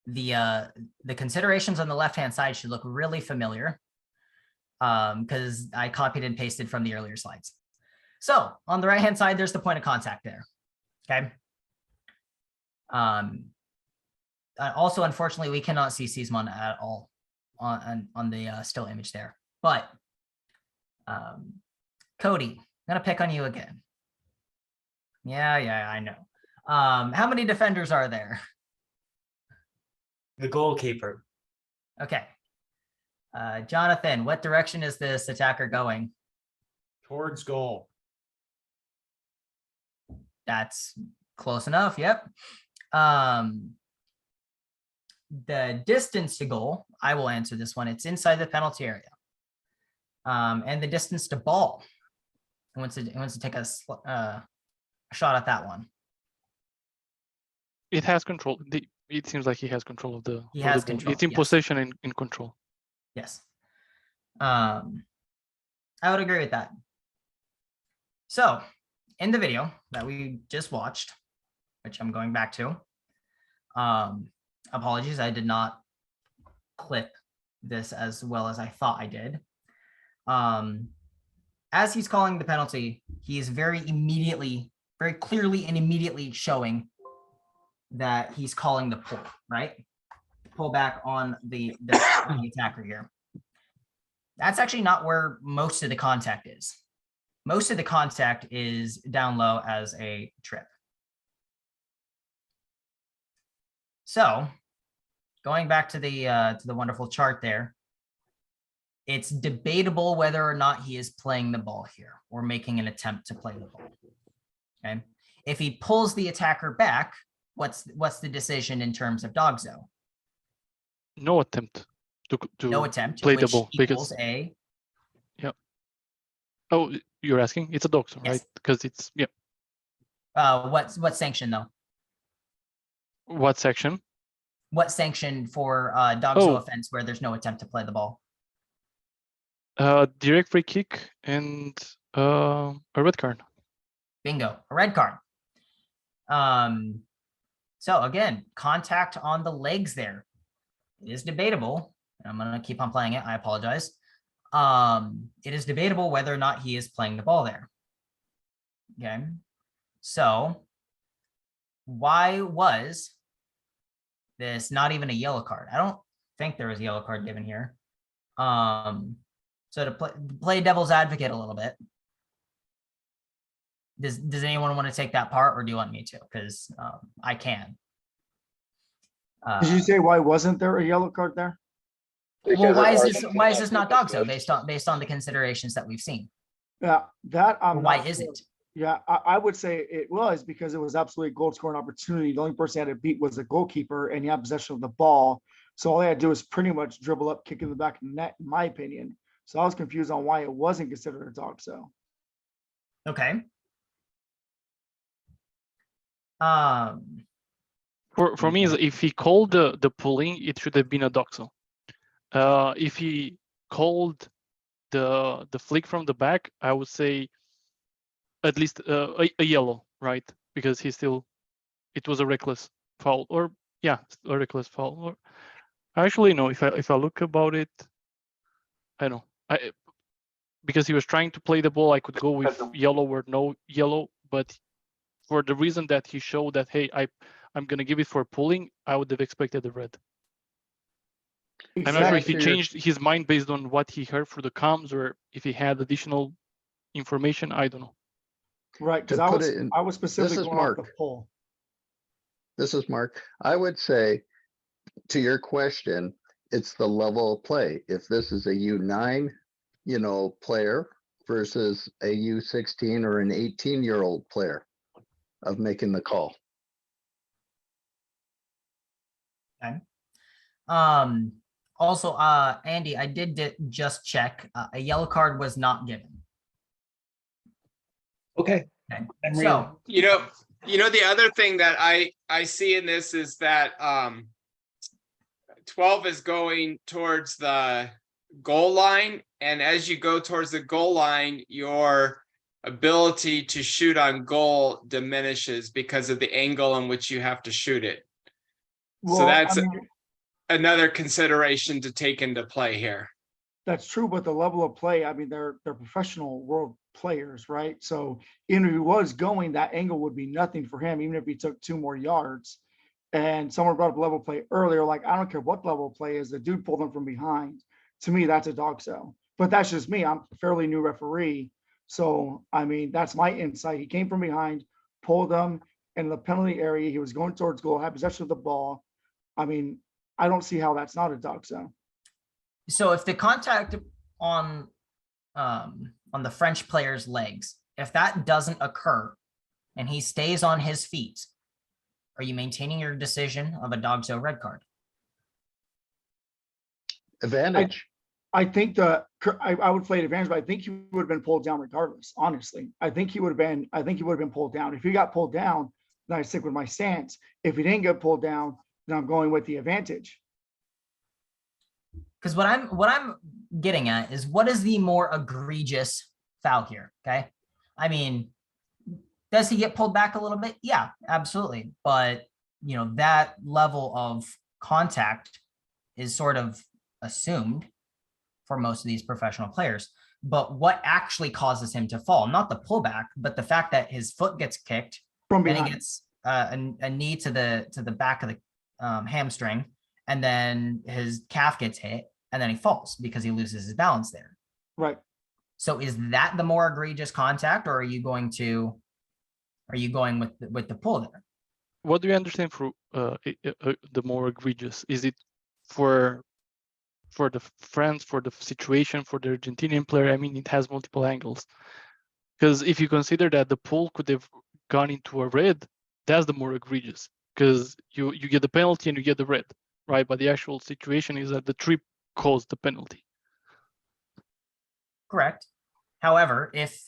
the considerations on the left-hand side should look really familiar because I copied and pasted from the earlier slides. So on the right-hand side, there's the point of contact there. Okay. Also, unfortunately, we cannot see Sismon at all on the still image there. But Cody, I'm gonna pick on you again. Yeah, I know. How many defenders are there? The goalkeeper. Okay. Jonathan, what direction is this attacker going? Towards goal. That's close enough. Yep. The distance to goal, I will answer this one. It's inside the penalty area. And the distance to ball. Who wants to take a shot at that one? It has control. It seems like he has control of the. He has the ball. control, It's in yes. possession and in control. Yes. I would agree with that. So in the video that we just watched, which I'm going back to, apologies, I did not clip this as well as I thought I did. As he's calling the penalty, he is very clearly and immediately showing that he's calling the pull, right? Pull back on the attacker here. That's actually not where most of the contact is. Most of the contact is down low as a trip. So going back to the wonderful chart there, it's debatable whether or not he is playing the ball here or making an attempt to play the ball. Okay. If he pulls the attacker back, what's the decision in terms of Dogzo? No attempt to No attempt, play the which ball equals because a. yeah. Oh, you're asking? It's a Dogzo, Yes. right? Because it's yeah. What sanction though? What section? What sanction for Dogzo offense where there's no attempt to play the ball? Direct free kick and a red card. Bingo, a red card. So again, contact on the legs there. It is debatable. I'm gonna keep on playing it. I apologize. It is debatable whether or not he is playing the ball there. Okay. So why was this not even a yellow card? I don't think there was a yellow card given here. So to play devil's advocate a little bit, does anyone want to take that part, or do you want me to? Because I can. Did you say why wasn't there a yellow card there? Well, why is this not Dogzo based on the considerations that we've seen? Yeah, that I'm why not is sure. it? Yeah, I would say it was because it was absolutely a goal scoring opportunity. The only person he had to beat was the goalkeeper, and he had possession of the ball. So all they had to do was pretty much dribble up, kick in the back of the net, in my opinion. So I was confused on why it wasn't considered a Dogzo. Okay. For me, if he called the pulling, it should have been a Dogzo. If he called the flick from the back, I would say at least a yellow, right? Because it was a reckless foul, or yeah, a reckless foul. Actually, no. If I look about it, I know. Because he was trying to play the ball, I could go with yellow or no yellow, but for the reason that he showed that, hey, I'm gonna give it for pulling, I would have expected a red. I'm not sure if he changed his mind based on what he heard through the comms or if he had additional information. I don't know. Right, because I was specifically going off the poll. This is Mark. I would say, to your question, it's the level of play. If this is a U9, player versus a U16 or an 18-year-old player of making the call. Okay. Also, Andy, I did just check. A yellow card was not given. Okay. So, the other thing that I see in this is that 12 is going towards the goal line, and as you go towards the goal line, your ability to shoot on goal diminishes because of the angle in which you have to shoot it. Well, so that's another consideration to take into play here. That's true, but the level of play, I mean, they're professional world players, right? So even if he was going, that angle would be nothing for him, even if he took 2 more yards. And someone brought up level play earlier, like, I don't care what level of play is, the dude pulled him from behind. To me, that's a dog show. But that's just me. I'm a fairly new referee. So, I mean, that's my insight. He came from behind, pulled him in the penalty area. He was going towards goal, had possession of the ball. I mean, I don't see how that's not a dog show. So if the contact on the French player's legs, if that doesn't occur and he stays on his feet, are you maintaining your decision of a dog show red card? Advantage. I think I would play it advantage, but I think he would have been pulled down regardless. Honestly, I think he would have been pulled down. If he got pulled down, then I stick with my stance. If he didn't get pulled down, then I'm going with the advantage. Because what I'm getting at is, what is the more egregious foul here? Okay, I mean, does he get pulled back a little bit? Yeah, absolutely. But that level of contact is sort of assumed for most of these professional players. But what actually causes him to fall? Not the pullback, but the fact that his foot gets kicked, from then behind. he gets a knee to the back of the hamstring, and then his calf gets hit, and then he falls because he loses his balance there. Right. So is that the more egregious contact, or are you going with the pull there? What do you understand for the more egregious? Is it for the France, for the situation, for the Argentinian player? I mean, it has multiple angles. Because if you consider that the pull could have gone into a red, that's the more egregious. Because you get the penalty and you get the red, right? But the actual situation is that the trip caused the penalty. Correct. However, if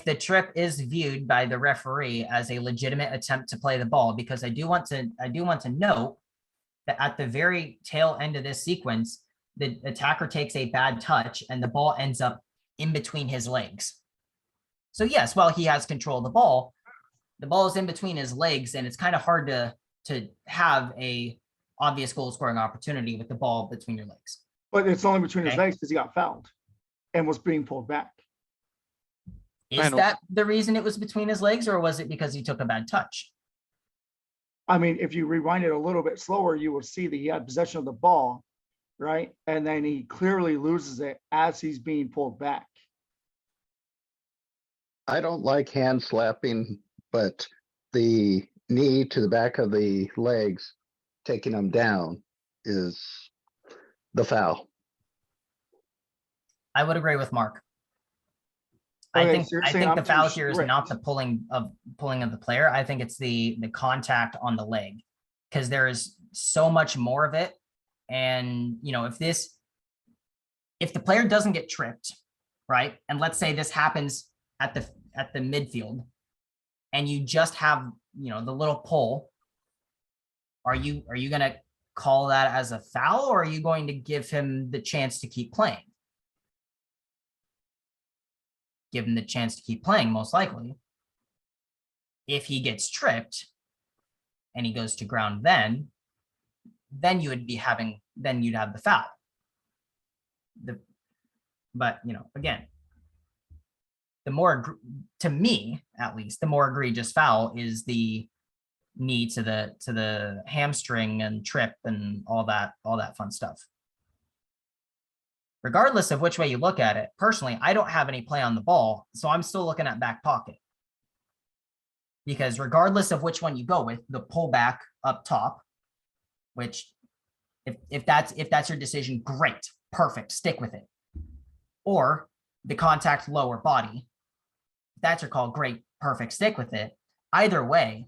the trip is viewed by the referee as a legitimate attempt to play the ball, because I do want to note that at the very tail end of this sequence, the attacker takes a bad touch and the ball ends up in between his legs. So yes, while he has control of the ball is in between his legs, and it's kind of hard to have a obvious goal scoring opportunity with the ball between your legs. But it's only between his legs because he got fouled and was being pulled back. Is that the reason it was between his legs, or was it because he took a bad touch? I mean, if you rewind it a little bit slower, you will see that he had possession of the ball, right? And then he clearly loses it as he's being pulled back. I don't like hand slapping, but the knee to the back of the legs, taking them down, is the foul. I would agree with Mark. Okay, I think the foul here is not the pulling of the player. I think it's the contact on the leg, because there is so much more of it. And if the player doesn't get tripped, right? And let's say this happens at the midfield, and you just have the little pull. Are you going to call that as a foul, or are you going to give him the chance to keep playing? Give him the chance to keep playing, most likely. If he gets tripped and he goes to ground, then then you would be having, then you'd have the foul. But you know, again, the more, to me at least, the more egregious foul is the knee to the hamstring and trip and all that fun stuff. Regardless of which way you look at it, personally, I don't have any play on the ball, so I'm still looking at back pocket. Because regardless of which one you go with, the pullback up top, which if that's your decision, great, perfect, stick with it. Or the contact lower body, if that's your call, great, perfect, stick with it. Either way,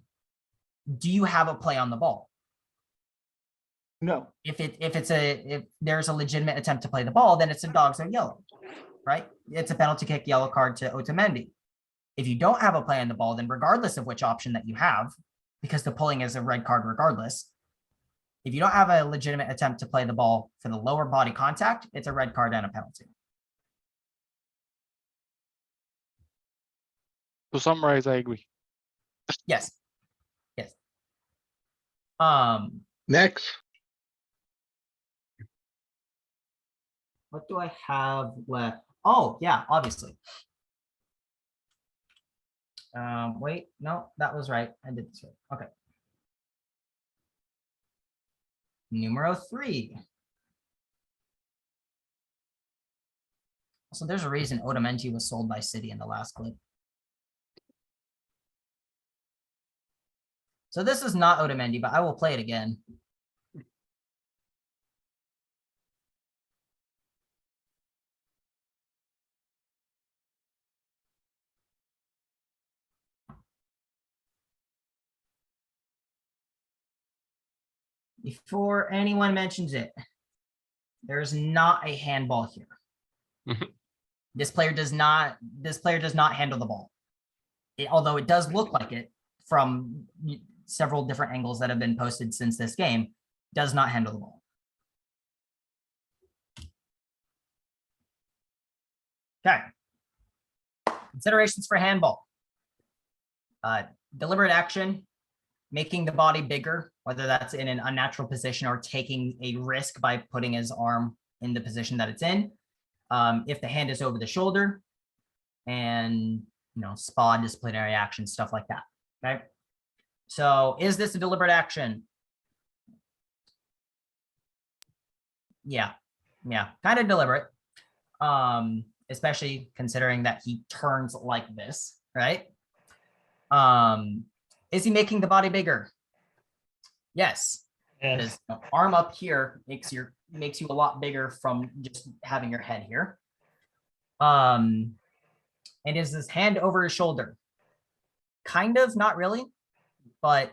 do you have a play on the ball? No. If there's a legitimate attempt to play the ball, then it's a dogs or yellow, right? It's a penalty kick, yellow card to Otamendi. If you don't have a play on the ball, then regardless of which option that you have, because the pulling is a red card regardless, if you don't have a legitimate attempt to play the ball for the lower body contact, it's a red card and a penalty. To summarize, I agree. Yes. Yes. Next. What do I have left? Oh, yeah, obviously. Wait, no, that was right. I did this right. Okay. Numero 3. So there's a reason Otamendi was sold by City in the last clip. So this is not Otamendi, but I will play it again. Before anyone mentions it, there's not a handball here. This player does not handle the ball. Although it does look like it from several different angles that have been posted since this game, does not handle the ball. Okay. Considerations for handball. Deliberate action, making the body bigger, whether that's in an unnatural position or taking a risk by putting his arm in the position that it's in. If the hand is over the shoulder, and spa, disciplinary action, stuff like that. Okay. So is this a deliberate action? Yeah, kind of deliberate. Especially considering that he turns like this, right? Is he making the body bigger? Yes. Because arm up here makes you a lot bigger from just having your head here. And is this hand over his shoulder? Kind of, not really. But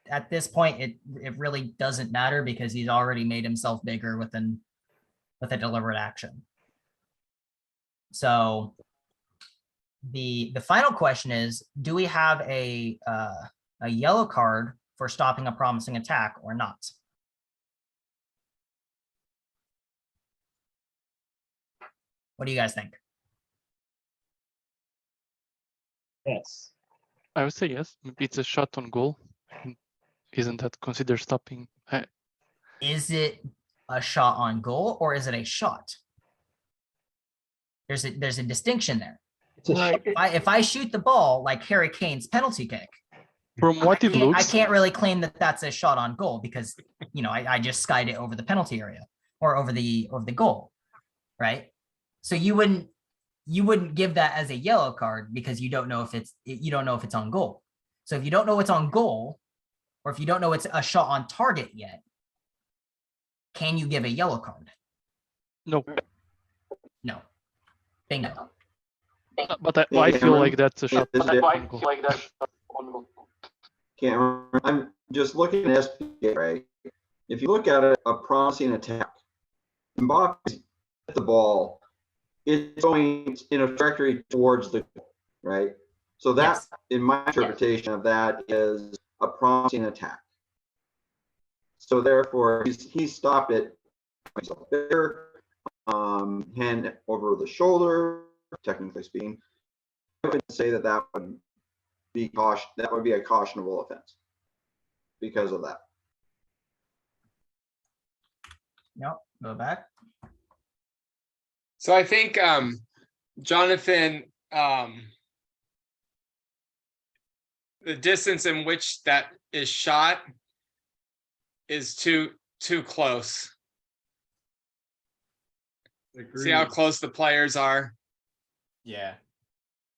at this point, it really doesn't matter because he's already made himself bigger with a deliberate action. So the final question is, do we have a yellow card for stopping a promising attack or not? What do you guys think? Yes. I would say yes. Maybe it's a shot on goal. Isn't that considered stopping? Is it a shot on goal or is it a shot? There's a distinction there. Right. If I shoot the ball like Harry Kane's penalty kick, From what it looks, I can't really claim that that's a shot on goal because I just skied it over the penalty area or over the goal, right? So you wouldn't give that as a yellow card because you don't know if it's on goal. So if you don't know it's on goal, or if you don't know it's a shot on target yet, can you give a yellow card? no. No. Bingo. But I feel like that's a shot on goal. Can't remember. I'm just looking at SPA, right? If you look at it, a promising attack, Mbappe hit the ball, it's going in a trajectory towards the goal, right? So that, Yes. in my interpretation of that, is a promising attack. So therefore, he stopped it bigger, hand over the shoulder, technically speaking. I would say that would be a cautionable offense because of that. No, go back. So I think Jonathan, the distance in which that is shot is too close. See how close the players are? Yeah.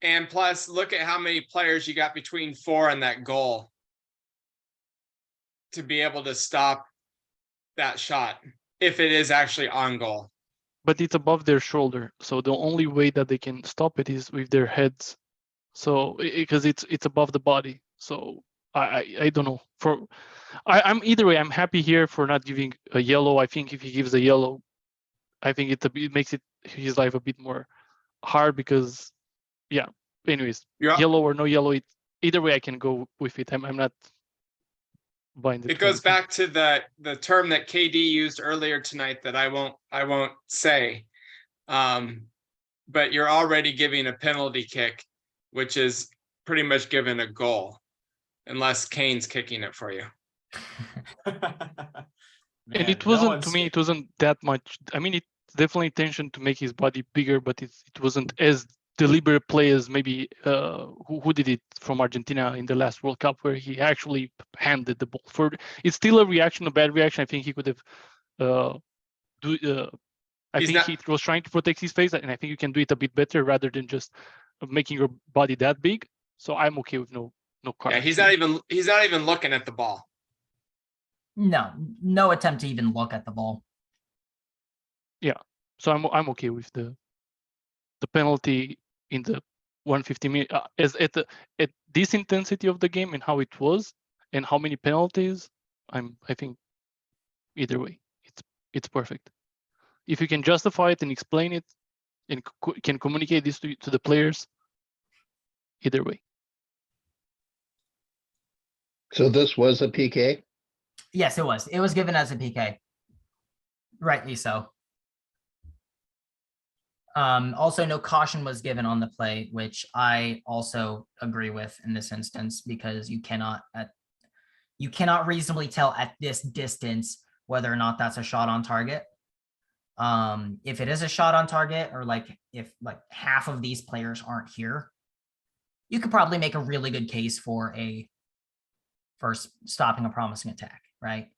And plus, look at how many players you got between 4 and that goal to be able to stop that shot if it is actually on goal. But it's above their shoulder, so the only way that they can stop it is with their heads. So because it's above the body. So I don't know. I'm either way. I'm happy here for not giving a yellow. I think if he gives a yellow, I think it makes his life a bit more hard because, yeah. Anyways, yellow or no yellow, either way I can go with it. I'm not buying the. It goes back to the term that KD used earlier tonight that I won't say. But you're already giving a penalty kick, which is pretty much giving a goal, unless Kane's kicking it for you. And it wasn't, to me, it wasn't that much. I mean, it's definitely intention to make his body bigger, but it wasn't as deliberate play as maybe who did it from Argentina in the last World Cup, where he actually handed the ball. It's still a reaction, a bad reaction. I think he could have he was trying to protect his face, and I think you can do it a bit better rather than just making your body that big. So I'm okay with no card. Yeah, he's not even looking at the ball. No attempt to even look at the ball. Yeah, so I'm okay with the penalty in the 150 minute as at this intensity of the game and how it was and how many penalties. I think either way it's perfect. If you can justify it and explain it and can communicate this to the players, either way. So this was a PK? Yes, it was. It was given as a PK. Rightly so. Also, no caution was given on the play, which I also agree with in this instance, because you cannot reasonably tell at this distance whether or not that's a shot on target. If it is a shot on target, or if half of these players aren't here, you could probably make a really good case for stopping a promising attack, right?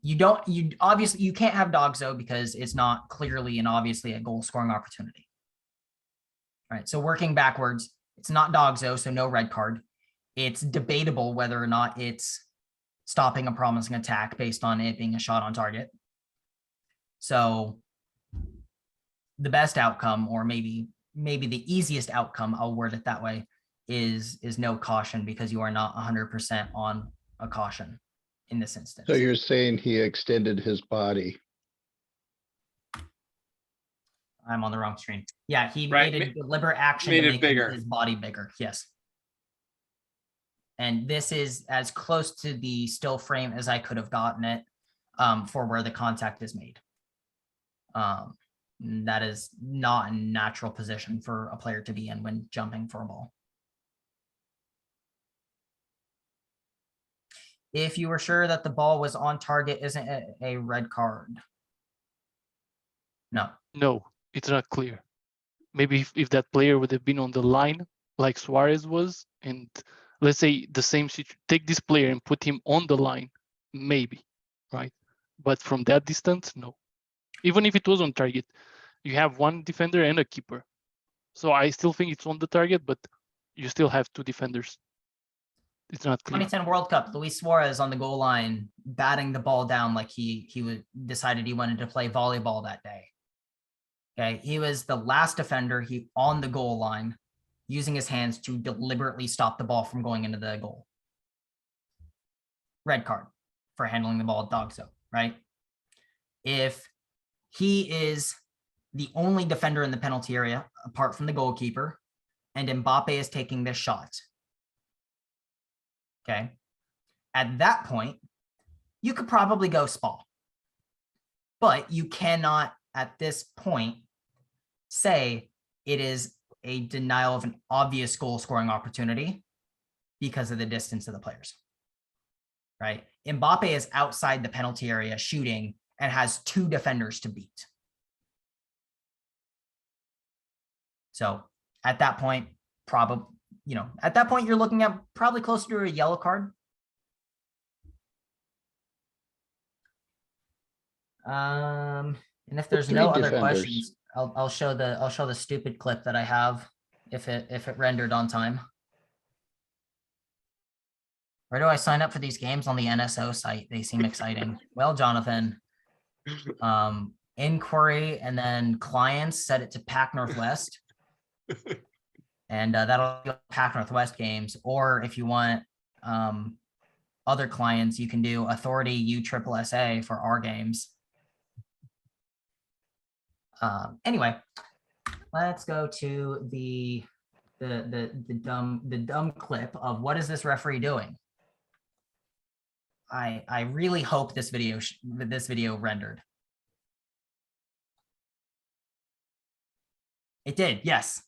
You can't have Dogzo because it's not clearly and obviously a goal scoring opportunity. Right. So working backwards, it's not Dogzo, so no red card. It's debatable whether or not it's stopping a promising attack based on it being a shot on target. So the best outcome, or maybe the easiest outcome, I'll word it that way, is no caution, because you are not 100% on a caution in this instance. So you're saying he extended his body? I'm on the wrong screen. Yeah, he made a deliberate action to make his body bigger. Yes. And this is as close to the still frame as I could have gotten it for where the contact is made. That is not a natural position for a player to be in when jumping for a ball. If you were sure that the ball was on target, isn't it a red card? No. No, it's not clear. Maybe if that player would have been on the line like Suarez was, and let's say the same situation, take this player and put him on the line, maybe, right? But from that distance, no. Even if it was on target, you have one defender and a keeper. So I still think it's on the target, but you still have two defenders. It's not clear. 2010 World Cup, Luis Suarez on the goal line, batting the ball down like he decided he wanted to play volleyball that day. Okay, he was the last defender on the goal line, using his hands to deliberately stop the ball from going into the goal. Red card for handling the ball at Dogzo, right? If he is the only defender in the penalty area, apart from the goalkeeper, and Mbappe is taking this shot, okay, at that point, you could probably go Spa. But you cannot, at this point, say it is a denial of an obvious goal scoring opportunity because of the distance of the players, right? Mbappe is outside the penalty area shooting, and has 2 defenders to beat. So at that point, probably, at that point, you're looking at probably closer to a yellow card. And if there's no other questions, I'll show the stupid clip that I have if it rendered on time. Where do I sign up for these games? On the NSO site? They seem exciting. Well, Jonathan, inquiry and then clients, set it to Pac Northwest. And that'll be Pac Northwest games. Or if you want other clients, you can do Authority USSSA for our games. Anyway, let's go to the dumb clip of what is this referee doing? I really hope this video rendered. It did, yes.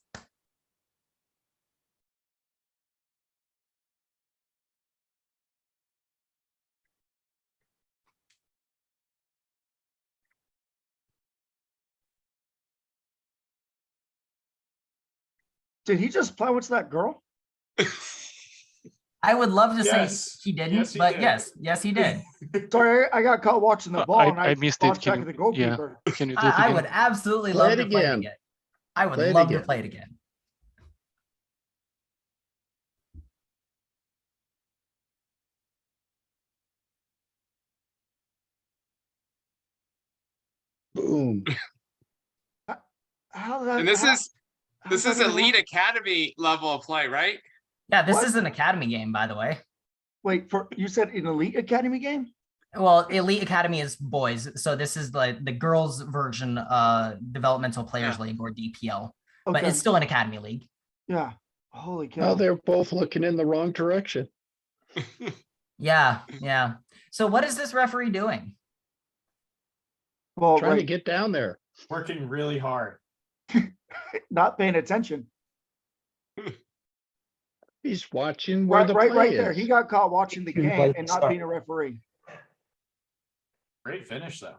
Did he just play with that girl? I would love to Yes. say he didn't, Yes, he but did. yes, he did. Sorry, I got caught watching the ball and I missed it. lost track Can of the you, yeah, goalkeeper. can you do it I again? would absolutely Play love it to play it again. again. I would Play it love to again. play it again. Boom. How that? And this how- is how's that even Elite happen? Academy level of play, right? Yeah, this What? is an academy game, by the way. Wait, you said an Elite Academy game? Well, Elite Academy is boys, so this is the girls version, Developmental Players League, or DPL, but Okay. it's still an academy league. Yeah. Holy cow. Now they're both looking in the wrong direction. Yeah. So what is this referee doing? Well, Trying to right, get down there. Working really hard. not paying attention. He's watching where the Right play there. is. He got caught watching the game and not being a referee. Great finish though.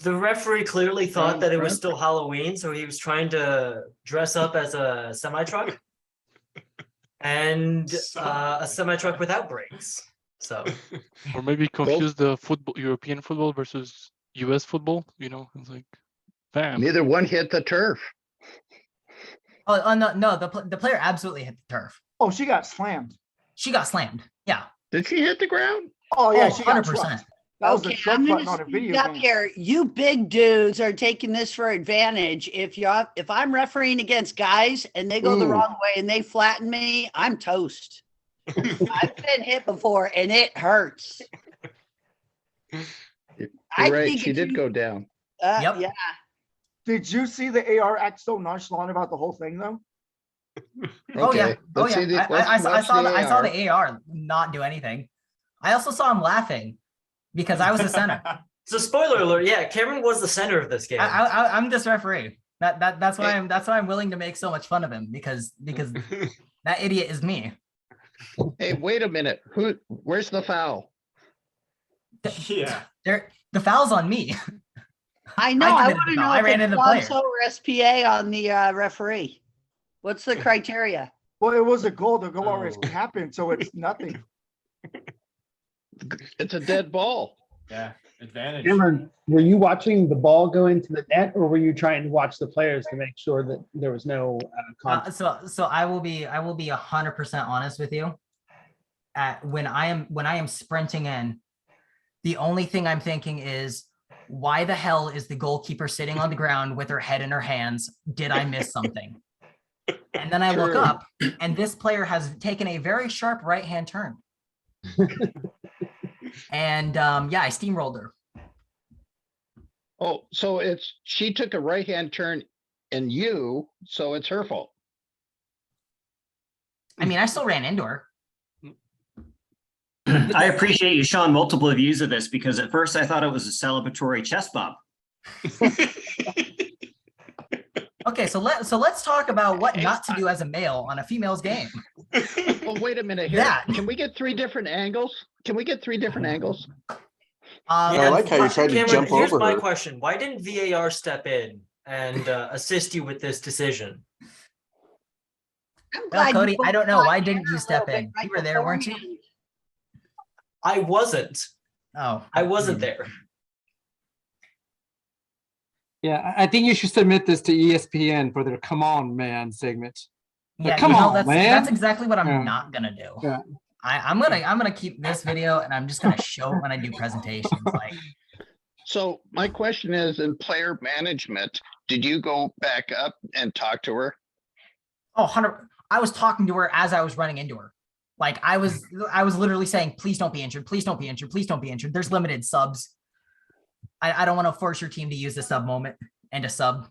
The referee clearly thought that it was Front. still Halloween, so he was trying to dress up as a semi-truck and a semi-truck without brakes. So Or maybe confuse the football, European football versus US football, it's like, bam. Neither one hit the turf. Oh no, the player absolutely hit the turf. Oh, she got slammed. She got slammed. Yeah. Did she hit the ground? Oh yeah, Oh, she got 100%. trucked. That was the Okay, truck I'm button gonna on a video speak up game. here. You big dudes are taking this for advantage. If I'm refereeing against guys and they go the Ooh. wrong way and they flatten me, I'm toast. I've been hit before and it hurts. You're I right. think She if did you- go down. Yep. Yeah. Did you see the AR act so nonchalant about the whole thing though? Oh yeah. Okay, Oh let's yeah. see the- I let's watch saw the I saw AR. the AR not do anything. I also saw him laughing because I was the center. So spoiler alert, yeah, Cameron was the center of this game. I'm this referee. That's why I'm willing to make so much fun of him because that idiot is me. Hey, wait a minute. Where's the foul? Yeah. The foul's on me. I know. I I committed want the to foul. know I if ran it's into the player. Alonso or SPA on the referee. What's the criteria? Well, it was a goal. The goal always Oh. happened, so it's nothing. It's a dead ball. Yeah. Advantage. Cameron, were you watching the ball go into the net, or were you trying to watch the players to make sure that there was no contact? So I will be 100% honest with you. When I am sprinting in, the only thing I'm thinking is, why the hell is the goalkeeper sitting on the ground with her head in her hands? Did I miss something? And then I look True. up, and this player has taken a very sharp right-hand turn. And yeah, I steamrolled her. Oh, so she took a right-hand turn and so it's her fault. I mean, I still ran into her. I appreciate you showing multiple views of this because at first I thought it was a celebratory chest bump. Okay, so let's talk about what not to do as a male on a female's game. Well, wait a minute here. That. Can we get 3 different angles? Can we get 3 different angles? Yeah, like how you tried to Cameron, jump here's over my her. question. Why didn't VAR step in and assist you with this decision? I'm Well, glad you Cody, I both don't know. got Why in didn't you a step little bit in? right You were there, weren't you? beforehand. I wasn't. Oh, I wasn't there. Yeah, I think you should submit this to ESPN for their "Come On Man" segment. Yeah, Come you know, on, that's man. exactly what I'm Yeah. not gonna do. Yeah. I'm gonna keep this video and I'm just gonna show it when I do presentations. Like, So my question is, in player management, did you go back up and talk to her? oh, 100. I was talking to her as I was running into her. Like I was literally saying, please don't be injured. Please don't be injured. Please don't be injured. There's limited subs. I don't want to force your team to use the sub moment and a sub.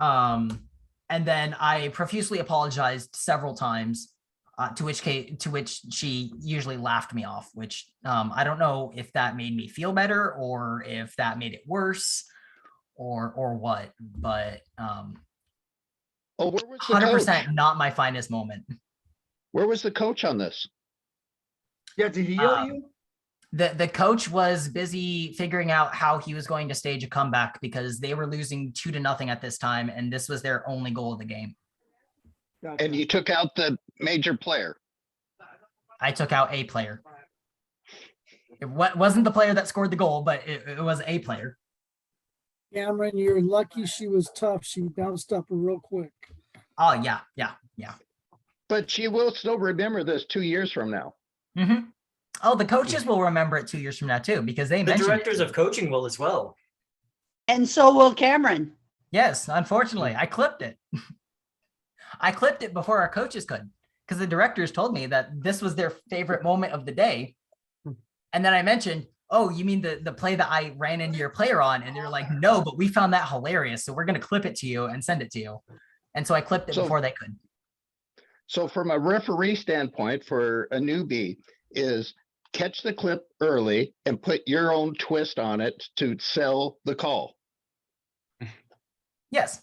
And then I profusely apologized several times, to which she usually laughed me off, which I don't know if that made me feel better or if that made it worse or what, but Oh, where was the 100% coach? not my finest moment. Where was the coach on this? Yeah, did he yell at you? The coach was busy figuring out how he was going to stage a comeback because they were losing 2-0 at this time, and this was their only goal of the game. Gotcha. And you took out the major player. I took out a player. It wasn't the player that scored the goal, but it was a player. Cameron, you're lucky she was tough. She bounced up real quick. Oh, yeah. But she will still remember this 2 years from now. Mm-hmm. Oh, the coaches will remember it 2 years from now, too, because they The mentioned directors it. of coaching will as well. And so will Cameron. Yes, unfortunately, I clipped it. I clipped it before our coaches could, because the directors told me that this was their favorite moment of the day. And then I mentioned, oh, you mean the play that I ran into your player on? And they're like, no, but we found that hilarious. So we're going to clip it to you and send it to you. And so I clipped it before they could. So from a referee standpoint, for a newbie, is catch the clip early and put your own twist on it to sell the call. Yes.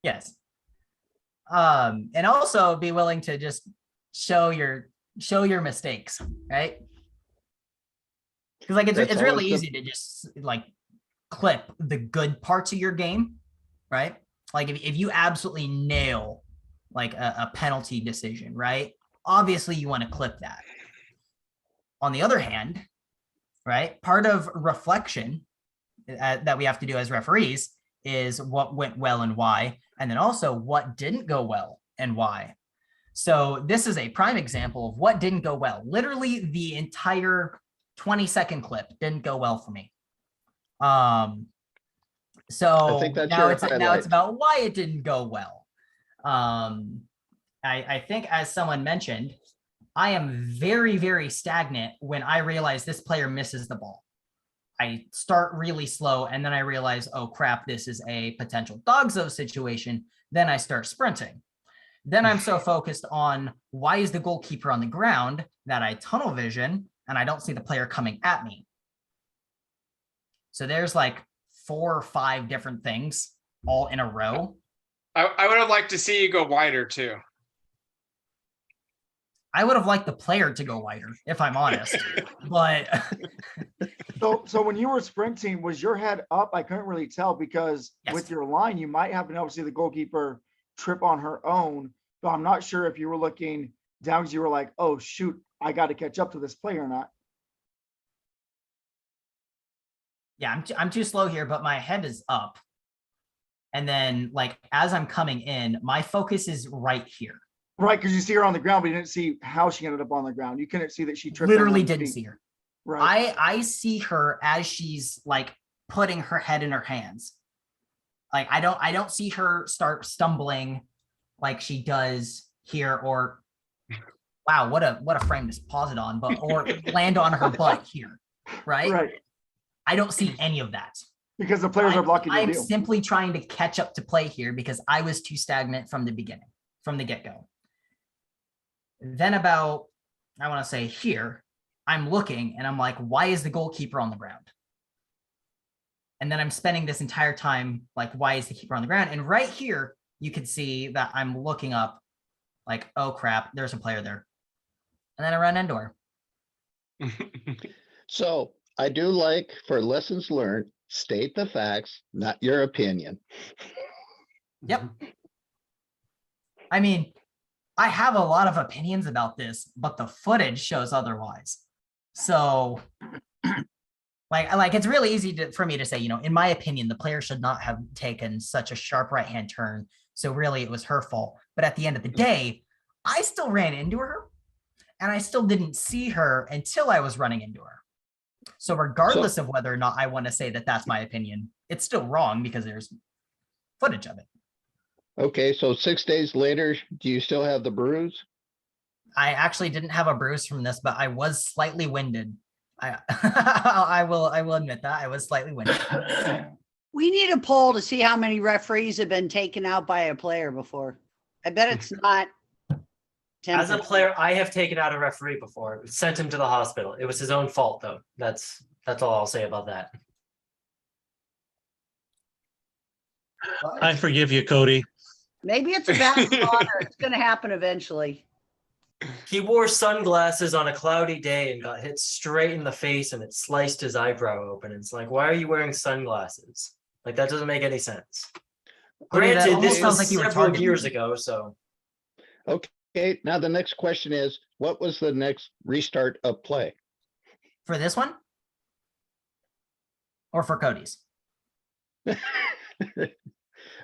Yes. And also be willing to just show your mistakes, right? Because like it's really easy to just like clip the good parts of your game, right? Like if you absolutely nail like a penalty decision, right? Obviously you want to clip that. On the other hand, right, part of reflection that we have to do as referees is what went well and why, and then also what didn't go well and why. So this is a prime example of what didn't go well. Literally the entire 20-second clip didn't go well for me. So I think that's now your it's about why it didn't go well. I think, as someone mentioned, I am very, very stagnant when I realize this player misses the ball. I start really slow and then I realize, oh crap, this is a potential dogzo situation. Then I start sprinting. Then I'm so focused on why is the goalkeeper on the ground that I tunnel vision and I don't see the player coming at me. So there's like 4 or 5 different things all in a row. I would have liked to see you go wider too. I would have liked the player to go wider, if I'm honest. But So when you were sprinting, was your head up? I couldn't really tell because with your line, you might have been able to see the goalkeeper trip on her own. But I'm not sure if you were looking down because you were like, oh shoot, I got to catch up to this player or not. yeah, I'm too slow here, but my head is up. And then like as I'm coming in, my focus is right here. Right, because you see her on the ground, but you didn't see how she ended up on the ground. You couldn't see that she tripped. Literally on her didn't feet. see her. Right. I see her as she's like putting her head in her hands. Like I don't see her start stumbling like she does here, or wow, what a frame to pause it on, but or land on her butt here. Right? Right. I don't see any of that. Because the players are blocking your I'm view. simply trying to catch up to play here because I was too stagnant from the beginning, from the get-go. Then about, I want to say here, I'm looking and I'm like, why is the goalkeeper on the ground? And then I'm spending this entire time like, why is the keeper on the ground? And right here, you could see that I'm looking up like, oh crap, there's a player there. And then I run into her. So I do like, for lessons learned, state the facts, not your opinion. Yep. I mean, I have a lot of opinions about this, but the footage shows otherwise. So like it's really easy for me to say, in my opinion, the player should not have taken such a sharp right-hand turn. So really it was her fault. But at the end of the day, I still ran into her and I still didn't see her until I was running into her. So regardless of whether or not I want to say that that's my opinion, it's still wrong because there's footage of it. Okay, so 6 days later, do you still have the bruise? I actually didn't have a bruise from this, but I was slightly winded. I will admit that I was slightly winded. We need a poll to see how many referees have been taken out by a player before. I bet it's not. As a 10%. player, I have taken out a referee before, sent him to the hospital. It was his own fault, though. That's all I'll say about that. I forgive you, Cody. Maybe it's a badge of honor. It's going to happen eventually. He wore sunglasses on a cloudy day and got hit straight in the face, and it sliced his eyebrow open. It's like, why are you wearing sunglasses? Like, that doesn't make any sense. Granted, this was several years ago, so. Okay, now the next question is, what was the next restart of play? For this one? Or for Cody's?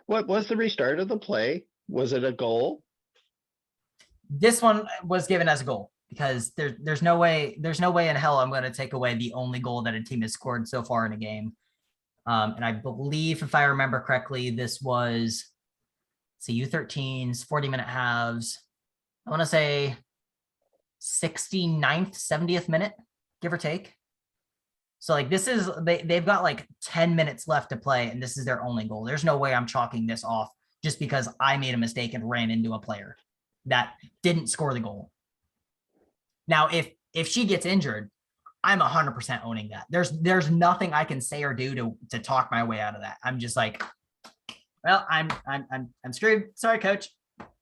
What was the restart of the play? Was it a goal? This one was given as a goal because there's no way in hell I'm going to take away the only goal that a team has scored so far in a game. And I believe, if I remember correctly, this was U13s, 40-minute halves. I want to say 69th, 70th minute, give or take. So like this is, they've got like 10 minutes left to play and this is their only goal. There's no way I'm chalking this off just because I made a mistake and ran into a player that didn't score the goal. Now, if she gets injured, I'm 100% owning that. There's nothing I can say or do to talk my way out of that. I'm just like, well, I'm screwed. Sorry, coach.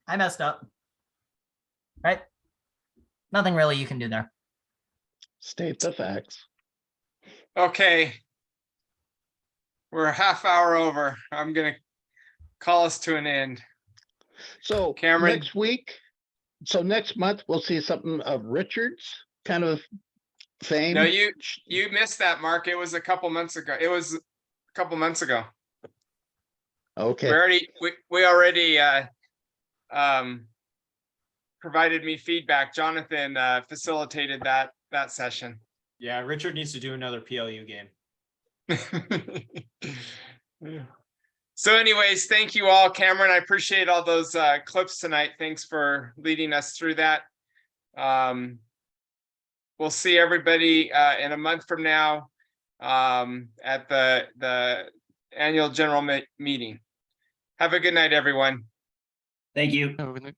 I messed up. Right? Nothing really you can do there. State the facts. Okay. We're a half hour over. I'm going to call us to an end. So Cameron, next month, we'll see something of Richard's kind of fame. No, you missed that, Mark. It was a couple months ago. Okay. We already provided me feedback. Jonathan facilitated that session. Yeah, Richard needs to do another PLU game. So anyways, thank you all. Cameron, I appreciate all those clips tonight. Thanks for leading us through that. We'll see everybody in a month from now at the annual general meeting. Have a good night, everyone. Thank you. Have a good night.